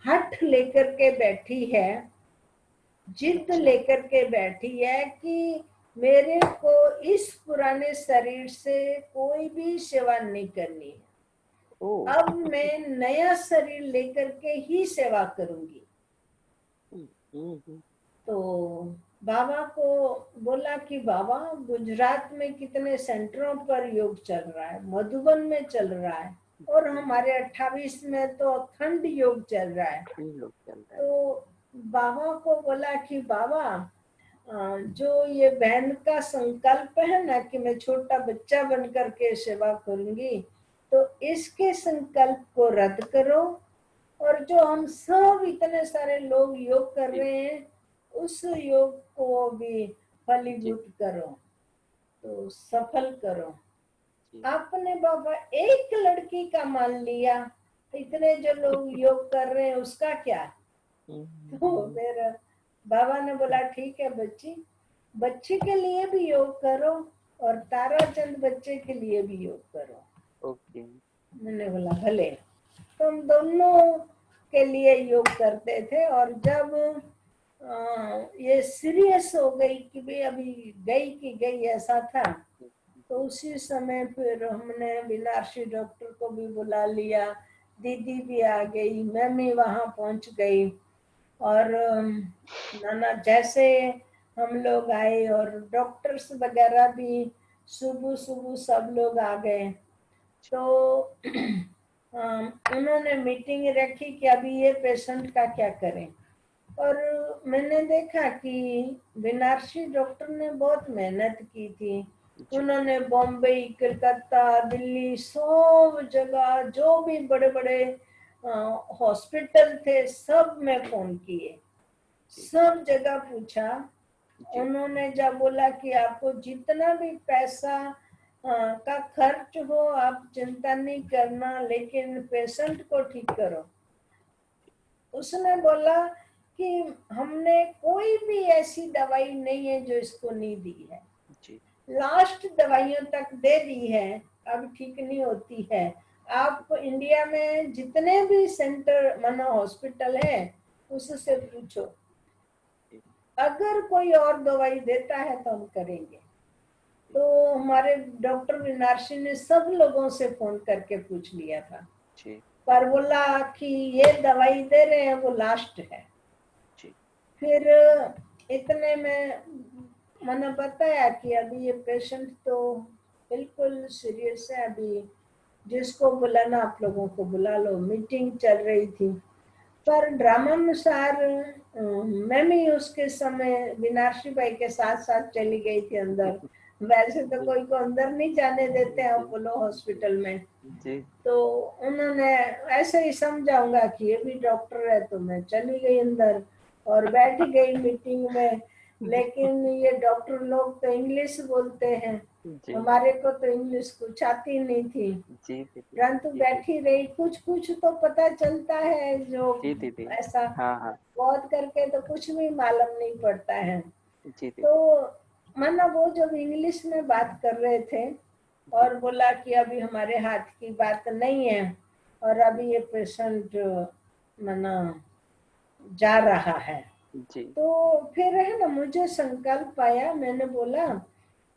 हठ लेकर के बैठी है, जिद अच्छा। लेकर के बैठी है कि मेरे को इस पुराने शरीर से कोई भी सेवा नहीं करनी ओ। है, अब मैं नया शरीर लेकर के ही सेवा करूंगी। हम्म, हम्म, तो बाबा को बोला कि बाबा गुजरात में कितने सेंटरों पर योग चल रहा है, मधुबन में चल रहा है, और हमारे 28 में तो अखंड योग चल रहा है। अखंड योग चल रहा है। तो बाबा को बोला कि बाबा जो ये बहन का संकल्प है ना कि मैं छोटा बच्चा बन करके सेवा करूंगी, तो इसके संकल्प को रद्द करो, और जो हम सब इतने सारे लोग योग कर जी रहे हैं उस योग को भी जी फलीभूत करो, तो सफल करो। जी। आपने बाबा एक लड़की का मान लिया, इतने जो लोग योग कर रहे हैं उसका क्या। तो हम्म, फिर बाबा ने बोला ठीक है बच्ची, बच्चे के लिए भी योग करो और ताराचंद बच्चे के लिए भी योग करो। ओके। मैंने बोला भले। तो हम दोनों के लिए योग करते थे, और जब ये सीरियस हो गई कि भाई अभी गई कि गई ऐसा था, तो उसी समय फिर हमने विनाशी डॉक्टर को भी बुला लिया, दीदी भी आ गई, मैं भी वहां पहुंच गई। और नाना जैसे हम लोग आए और डॉक्टर्स वगैरह भी सुबह सुबह सब लोग आ गए। तो उन्होंने मीटिंग रखी कि अभी ये पेशेंट का क्या करें। और मैंने देखा कि बनारसी डॉक्टर ने बहुत मेहनत की थी। जी उन्होंने बॉम्बे, कलकत्ता, दिल्ली, सब जगह जो भी बड़े बड़े हॉस्पिटल थे सब में फोन किए, जी सब जगह पूछा। जी उन्होंने जब बोला कि आपको जितना भी पैसा का खर्च हो आप चिंता नहीं करना, लेकिन पेशेंट को ठीक करो। उसने बोला कि हमने कोई भी ऐसी दवाई नहीं है जो इसको नहीं दी है, जी लास्ट दवाइयों तक दे दी है, अब ठीक नहीं होती है। आप इंडिया में जितने भी सेंटर माना हॉस्पिटल है उससे पूछो, जी अगर कोई और दवाई देता है तो हम करेंगे। तो हमारे डॉक्टर विनाशी ने सब लोगों से फोन करके पूछ लिया था, जी पर बोला कि ये दवाई दे रहे हैं वो लास्ट है। जी फिर इतने में मैंने बताया कि अभी ये पेशेंट तो बिल्कुल सीरियस है, अभी जिसको बुलाना आप लोगों को बुला लो। मीटिंग चल रही थी, पर ड्रामानुसार मैं भी उसके समय विनाशी भाई के साथ साथ चली गई थी अंदर। वैसे तो जी कोई को अंदर नहीं जाने देते हैं जी अपोलो हॉस्पिटल में। जी तो उन्होंने ऐसे ही समझाऊंगा कि ये भी डॉक्टर है, तो मैं चली गई अंदर और बैठ गई मीटिंग में। लेकिन ये डॉक्टर लोग तो इंग्लिश बोलते हैं, जी हमारे को तो इंग्लिश कुछ आती नहीं थी, जी दीदी परंतु जी दीदी बैठी रही। कुछ कुछ तो पता चलता है, जो जी दीदी। ऐसा हाँ हाँ। बहुत करके तो कुछ भी मालूम नहीं पड़ता है। जी तो दीदी। माना वो जब इंग्लिश में बात कर रहे थे जी और बोला कि अभी हमारे हाथ की बात नहीं है और अभी ये पेशेंट माना जा रहा है। जी तो फिर है ना मुझे संकल्प आया, मैंने बोला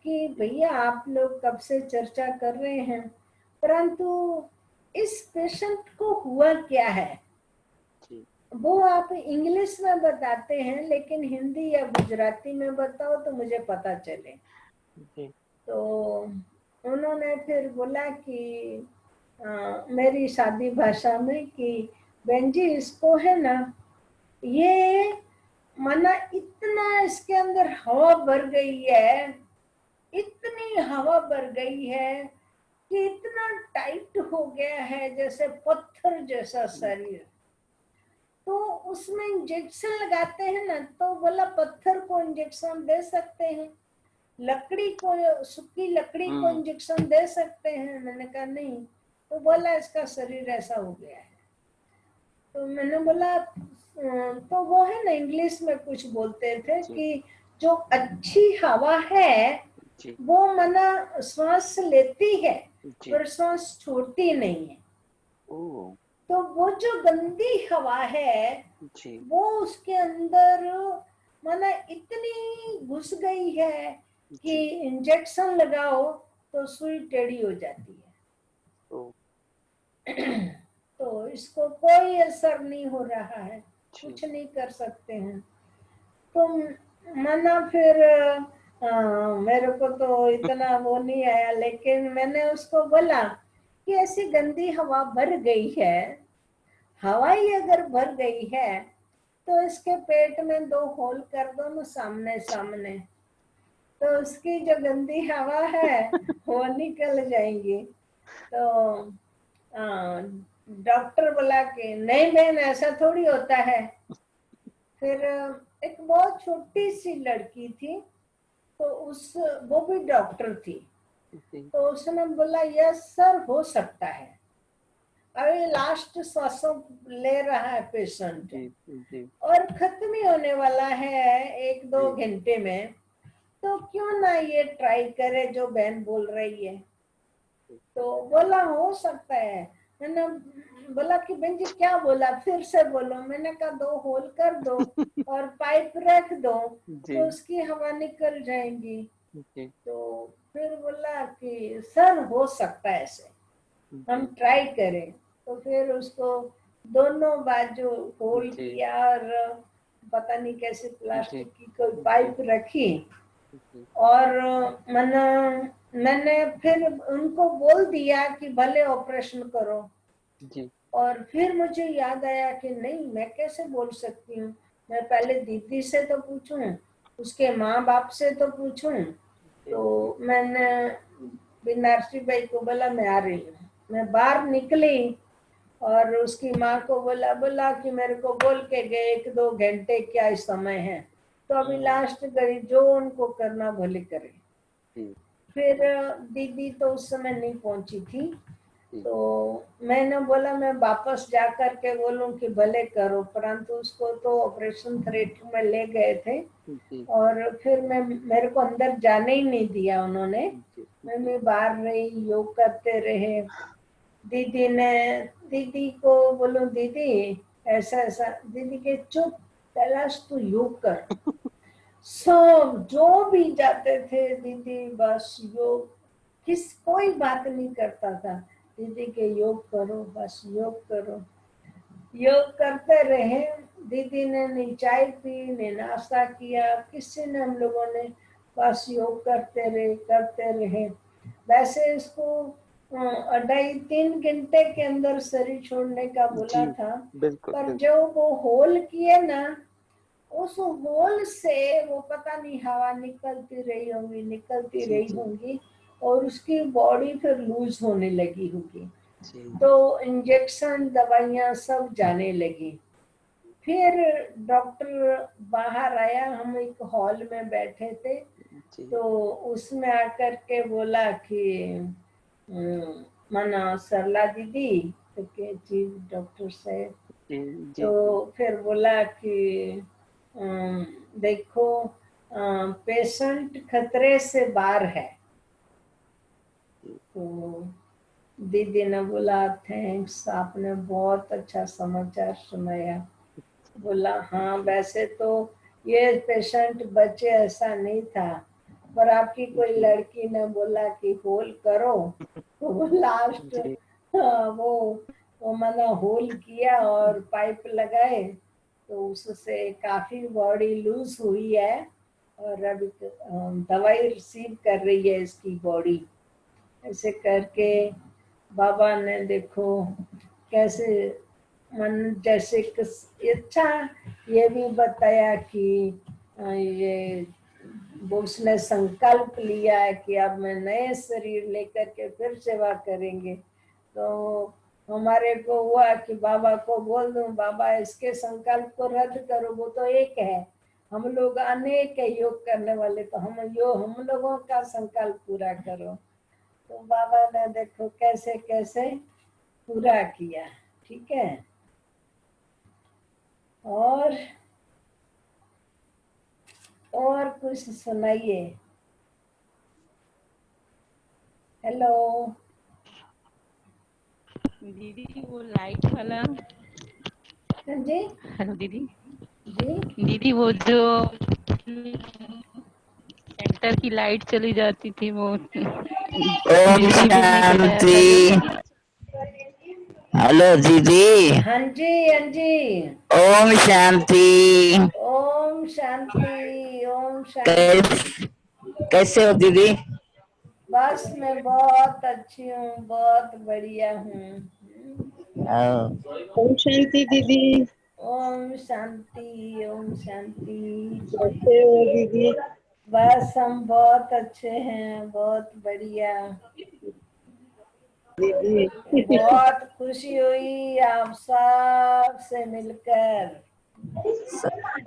कि भैया आप लोग कब से चर्चा कर रहे हैं, परंतु इस पेशेंट को हुआ क्या है जी वो आप इंग्लिश में बताते हैं, लेकिन हिंदी या गुजराती में बताओ तो मुझे पता चले। जी तो उन्होंने फिर बोला कि मेरी शादी भाषा में कि बहन जी इसको है ना, ये माना इतना इसके अंदर हवा भर गई है, इतनी हवा भर गई है कि इतना टाइट हो गया है जैसे पत्थर जैसा शरीर। तो उसमें इंजेक्शन लगाते हैं ना, तो बोला पत्थर को इंजेक्शन दे सकते हैं, लकड़ी को, सूखी लकड़ी को इंजेक्शन दे सकते हैं? मैंने कहा नहीं। तो बोला इसका शरीर ऐसा हो गया है। तो मैंने बोला तो वो है ना, इंग्लिश में कुछ बोलते थे कि जो अच्छी हवा है वो मना श्वास लेती है पर श्वास छोड़ती नहीं है। तो वो जो गंदी हवा है वो उसके अंदर माना इतनी घुस गई है कि इंजेक्शन लगाओ तो सुई टेढ़ी हो जाती है। तो इसको कोई असर नहीं हो रहा है, कुछ नहीं कर सकते हैं। तो माना फिर मेरे को तो इतना वो नहीं आया, लेकिन मैंने उसको बोला कि ऐसी गंदी हवा भर गई है, हवा ही अगर भर गई है तो इसके पेट में 2 होल कर दो ना सामने सामने, तो उसकी जो गंदी हवा है वो निकल जाएंगी। तो डॉक्टर बोला कि नहीं बहन ऐसा थोड़ी होता है। फिर एक बहुत छोटी सी लड़की थी, तो वो भी डॉक्टर थी, तो उसने बोला यस सर हो सकता है, अभी लास्ट सांसों ले रहा है पेशेंट और खत्म ही होने वाला है 1-2 घंटे में, तो क्यों ना ये ट्राई करे जो बहन बोल रही है। तो बोला हो सकता है। मैंने बोला कि बहन जी क्या बोला, फिर से बोलो। मैंने कहा 2 होल कर दो और पाइप रख दो तो उसकी हवा निकल जाएगी। तो फिर बोला कि सर हो सकता है ऐसे, हम ट्राई करें। तो फिर उसको दोनों बाजू होल किया और पता नहीं कैसे प्लास्टिक की कोई पाइप रखी और मैंने फिर उनको बोल दिया कि भले ऑपरेशन करो। और फिर मुझे याद आया कि नहीं मैं कैसे बोल सकती हूँ, मैं पहले दीदी से तो पूछूं, उसके माँ बाप से तो पूछूं। तो मैंने बिनारसी भाई को बोला मैं आ रही हूँ। मैं बाहर निकली और उसकी माँ को बोला कि मेरे को बोल के गए 1-2 घंटे क्या इस समय है, तो अभी लास्ट करी, जो उनको करना भले करे। फिर दीदी तो उस समय नहीं पहुंची थी, तो मैंने बोला मैं वापस जा कर के बोलूं कि भले करो, परंतु उसको तो ऑपरेशन थिएटर में ले गए थे और फिर मेरे को अंदर जाने ही नहीं दिया उन्होंने। मैं बाहर रही, योग करते रहे। दीदी को बोलो दीदी ऐसा ऐसा, दीदी के चुप कैलाश तू योग कर। सब जो भी जाते थे दीदी बस योग, कोई बात नहीं करता था, दीदी के योग करो बस योग करो। योग करते रहे। दीदी ने नहीं चाय पी नहीं नाश्ता किया, किसी ने, हम लोगों ने बस योग करते रहे। वैसे इसको 2.5-3 घंटे के अंदर शरीर छोड़ने का बोला था, पर जो वो होल किए ना, उस होल से वो पता नहीं हवा निकलती रही होंगी और उसकी बॉडी फिर लूज होने लगी होगी, तो इंजेक्शन दवाइयां सब जाने लगी। फिर डॉक्टर बाहर आया, हम एक हॉल में बैठे थे, तो उसमें आकर के बोला कि माना सरला दीदी, तो के चीज डॉक्टर से, तो फिर बोला कि देखो पेशेंट खतरे से बाहर है। तो दीदी ने बोला थैंक्स, आपने बहुत अच्छा समाचार सुनाया। बोला हाँ वैसे तो ये पेशेंट बचे ऐसा नहीं था, पर आपकी कोई लड़की ने बोला कि होल करो, तो वो लास्ट वो मैंने होल किया और पाइप लगाए, तो उससे काफी बॉडी लूज हुई है और अभी दवाई रिसीव कर रही है इसकी बॉडी। ऐसे करके बाबा ने देखो कैसे मन जैसे अच्छा ये भी बताया कि ये वो उसने संकल्प लिया है कि अब मैं नए शरीर लेकर के फिर सेवा करेंगे। तो हमारे को हुआ कि बाबा को बोल दूं, बाबा इसके संकल्प को रद्द करो, वो तो एक है, हम लोग अनेक है योग करने वाले, तो हम लोगों का संकल्प पूरा करो। तो बाबा ने देखो कैसे कैसे पूरा किया। ठीक है। और कुछ सुनाइए। हेलो दीदी वो लाइट वाला। जी। हेलो दीदी। जी दीदी वो जो सेंटर की लाइट चली जाती थी वो ओम बिजली बिल नहीं कटाया शांति। था जो। हेलो दीदी। हाँ जी हाँ जी। ओम शांति। ओम शांति ओम शांति। कैस, कैसे हो दीदी? बस मैं बहुत अच्छी हूँ, बहुत बढ़िया हूँ। ओम शांति दीदी। ओम शांति ओम शांति। कैसे हो दीदी? बस हम बहुत अच्छे हैं, बहुत बढ़िया। दीदी बहुत खुशी हुई आप सब से मिलकर।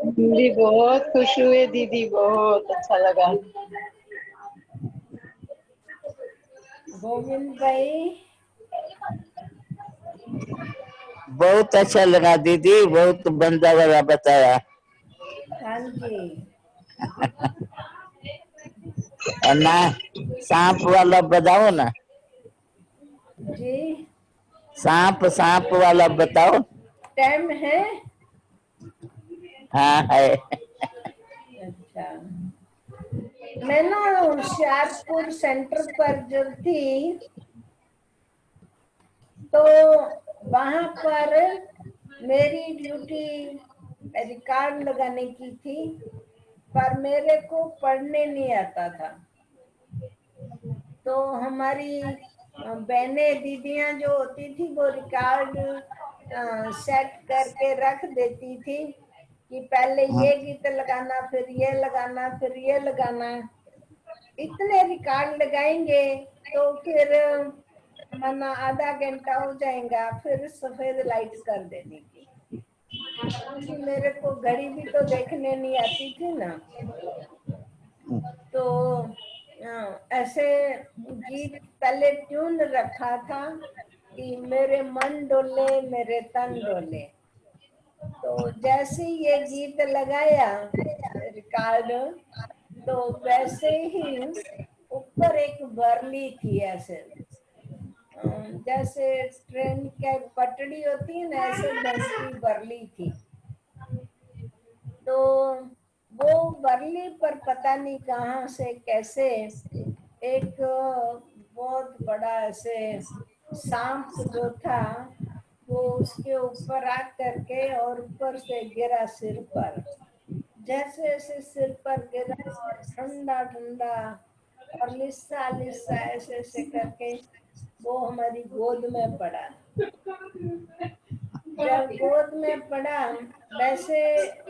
दीदी बहुत खुश हुए दीदी, बहुत अच्छा लगा। गोविंद भाई। बहुत अच्छा लगा दीदी, बहुत बंदा वाला बताया। हाँ जी। और ना सांप वाला बताओ ना। जी सांप सांप वाला बताओ। टाइम है। हाँ है। अच्छा, मैं ना होशियारपुर सेंटर पर जब थी तो वहां पर मेरी ड्यूटी रिकॉर्ड लगाने की थी, पर मेरे को पढ़ने नहीं आता था। तो हमारी बहनें दीदियां जो होती थी वो रिकॉर्ड सेट करके रख देती थी कि पहले ये गीत लगाना, फिर ये लगाना, फिर ये लगाना। इतने रिकॉर्ड लगाएंगे तो फिर माना आधा घंटा हो जाएगा, फिर सफेद लाइट कर देने की। क्योंकि मेरे को घड़ी भी तो देखने नहीं आती थी ना। तो ऐसे गीत पहले ट्यून रखा था कि मेरे मन डोले मेरे तन डोले। तो जैसे ये गीत लगाया रिकॉर्ड, तो वैसे ही ऊपर एक बरली थी, ऐसे जैसे ट्रेन की पटड़ी होती है ना, ऐसे ढंग की बरली थी। तो वो बरली पर पता नहीं कहाँ से कैसे एक बहुत बड़ा ऐसे सांप जो था वो उसके ऊपर आ करके और ऊपर से गिरा सिर पर। जैसे ऐसे सिर पर गिरा और ठंडा ठंडा और लिस्सा लिस्सा ऐसे ऐसे करके वो हमारी गोद में पड़ा। जब गोद में पड़ा, वैसे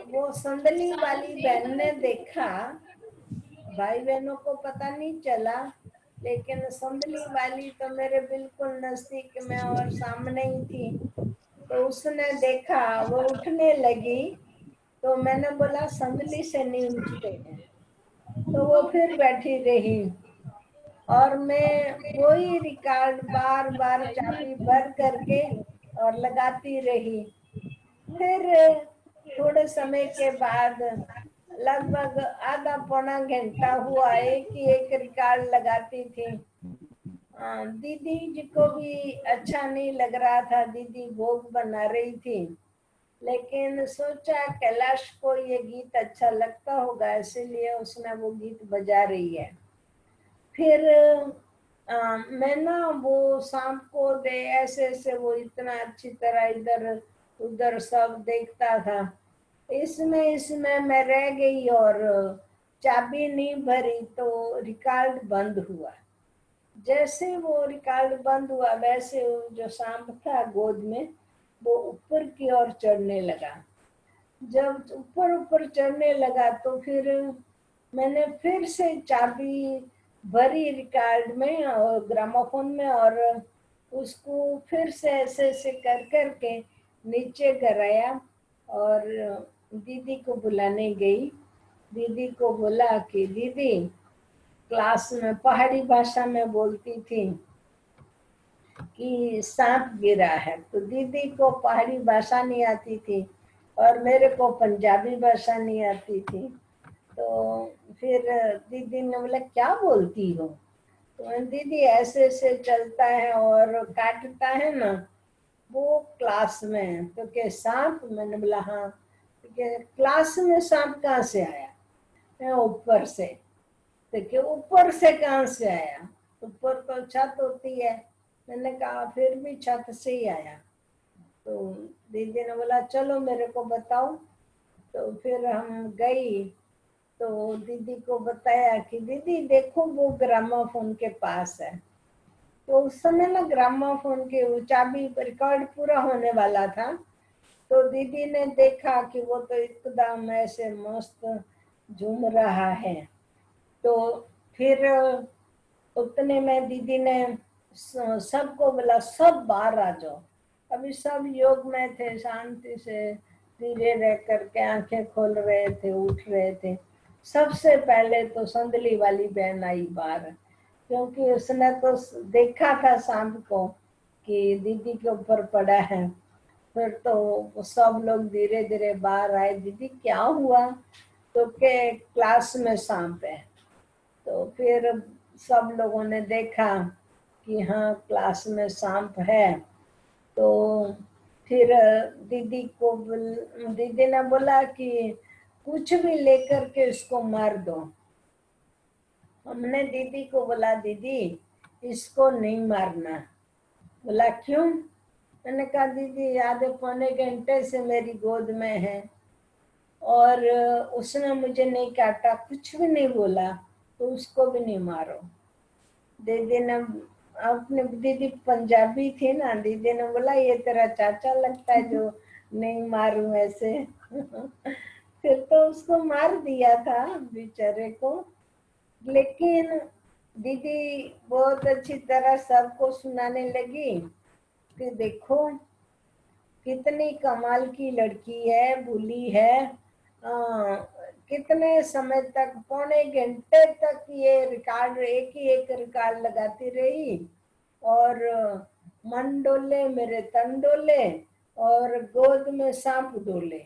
वो संदली वाली बहन ने देखा, भाई बहनों को पता नहीं चला, लेकिन संदली वाली तो मेरे बिल्कुल नजदीक में और सामने ही थी। तो उसने देखा, वो उठने लगी, तो मैंने बोला संदली से नहीं उठते हैं। तो वो फिर बैठी रही और मैं वही रिकॉर्ड बार बार चाबी भर करके और लगाती रही। फिर थोड़े समय के बाद लगभग आधा पौना घंटा हुआ है कि एक रिकॉर्ड लगाती थी। दीदी जी को भी अच्छा नहीं लग रहा था, दीदी भोग बना रही थी, लेकिन सोचा कैलाश को ये गीत अच्छा लगता होगा, इसीलिए उसने वो गीत बजा रही है। फिर मैं ना वो सांप को दे ऐसे ऐसे वो इतना अच्छी तरह इधर उधर सब देखता था। इसमें इसमें मैं रह गई और चाबी नहीं भरी तो रिकॉर्ड बंद हुआ। जैसे वो रिकॉर्ड बंद हुआ वैसे वो जो सांप था गोद में वो ऊपर की ओर चढ़ने लगा। जब ऊपर ऊपर चढ़ने लगा तो फिर मैंने फिर से चाबी भरी रिकॉर्ड में और ग्रामोफोन में और उसको फिर से ऐसे ऐसे कर करके नीचे कराया और दीदी को बुलाने गई। दीदी को बोला कि दीदी, क्लास में पहाड़ी भाषा में बोलती थी कि सांप गिरा है, तो दीदी को पहाड़ी भाषा नहीं आती थी और मेरे को पंजाबी भाषा नहीं आती थी। तो फिर दीदी ने बोला क्या बोलती हो? तो दीदी ऐसे ऐसे चलता है और काटता है ना वो क्लास में। तो क्या सांप? मैंने बोला हाँ। तो क्या क्लास में सांप कहाँ से आया? मैं ऊपर से। तो क्या ऊपर से कहाँ से आया? ऊपर तो छत होती है। मैंने कहा फिर भी छत से ही आया। तो दीदी ने बोला चलो मेरे को बताओ। तो फिर हम गई तो दीदी को बताया कि दीदी देखो वो ग्रामोफोन के पास है। तो उस समय ना ग्रामोफोन के वो चाबी रिकॉर्ड पूरा होने वाला था। तो दीदी ने देखा कि वो तो एकदम ऐसे मस्त झूम रहा है। तो फिर उतने में दीदी ने सबको बोला सब बाहर आ जाओ। अभी सब योग में थे, शांति से धीरे रह करके आंखें खोल रहे थे, उठ रहे थे। सबसे पहले तो संदली वाली बहन आई बाहर, क्योंकि उसने तो देखा था सांप को कि दीदी के ऊपर पड़ा है। फिर तो सब लोग धीरे धीरे बाहर आए। दीदी क्या हुआ? तो के क्लास में सांप है। तो फिर सब लोगों ने देखा कि हाँ क्लास में सांप है। तो फिर दीदी ने बोला कि कुछ भी लेकर के इसको मार दो। हमने दीदी को बोला दीदी इसको नहीं मारना। बोला क्यों? मैंने कहा दीदी आधे पौने घंटे से मेरी गोद में है और उसने मुझे नहीं काटा, कुछ भी नहीं बोला, तो उसको भी नहीं मारो। दीदी ने अपने दीदी पंजाबी थी ना, दीदी ने बोला ये तेरा चाचा लगता है जो नहीं मारूं ऐसे। फिर तो उसको मार दिया था बेचारे को। लेकिन दीदी बहुत अच्छी तरह सबको सुनाने लगी कि देखो कितनी कमाल की लड़की है, भूली है। कितने समय तक, पौने घंटे तक ये रिकॉर्ड एक ही एक रिकॉर्ड लगाती रही और मन डोले मेरे तन डोले और गोद में सांप डोले।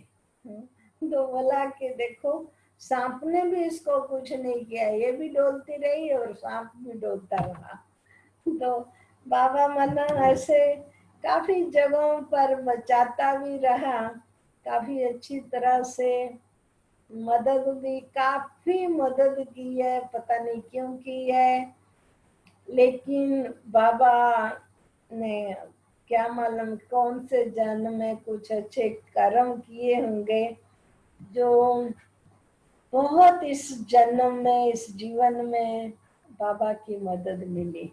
तो बोला कि देखो सांप ने भी इसको कुछ नहीं किया, ये भी डोलती रही और सांप भी डोलता रहा। तो बाबा मना ऐसे काफी जगहों पर बचाता भी रहा, काफी अच्छी तरह से मदद भी, काफी मदद की है, पता नहीं क्यों की है। लेकिन बाबा ने क्या मालूम कौन से जन्म में कुछ अच्छे कर्म किए होंगे जो बहुत इस जन्म में, इस जीवन में बाबा की मदद मिली।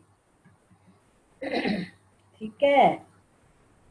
ठीक है।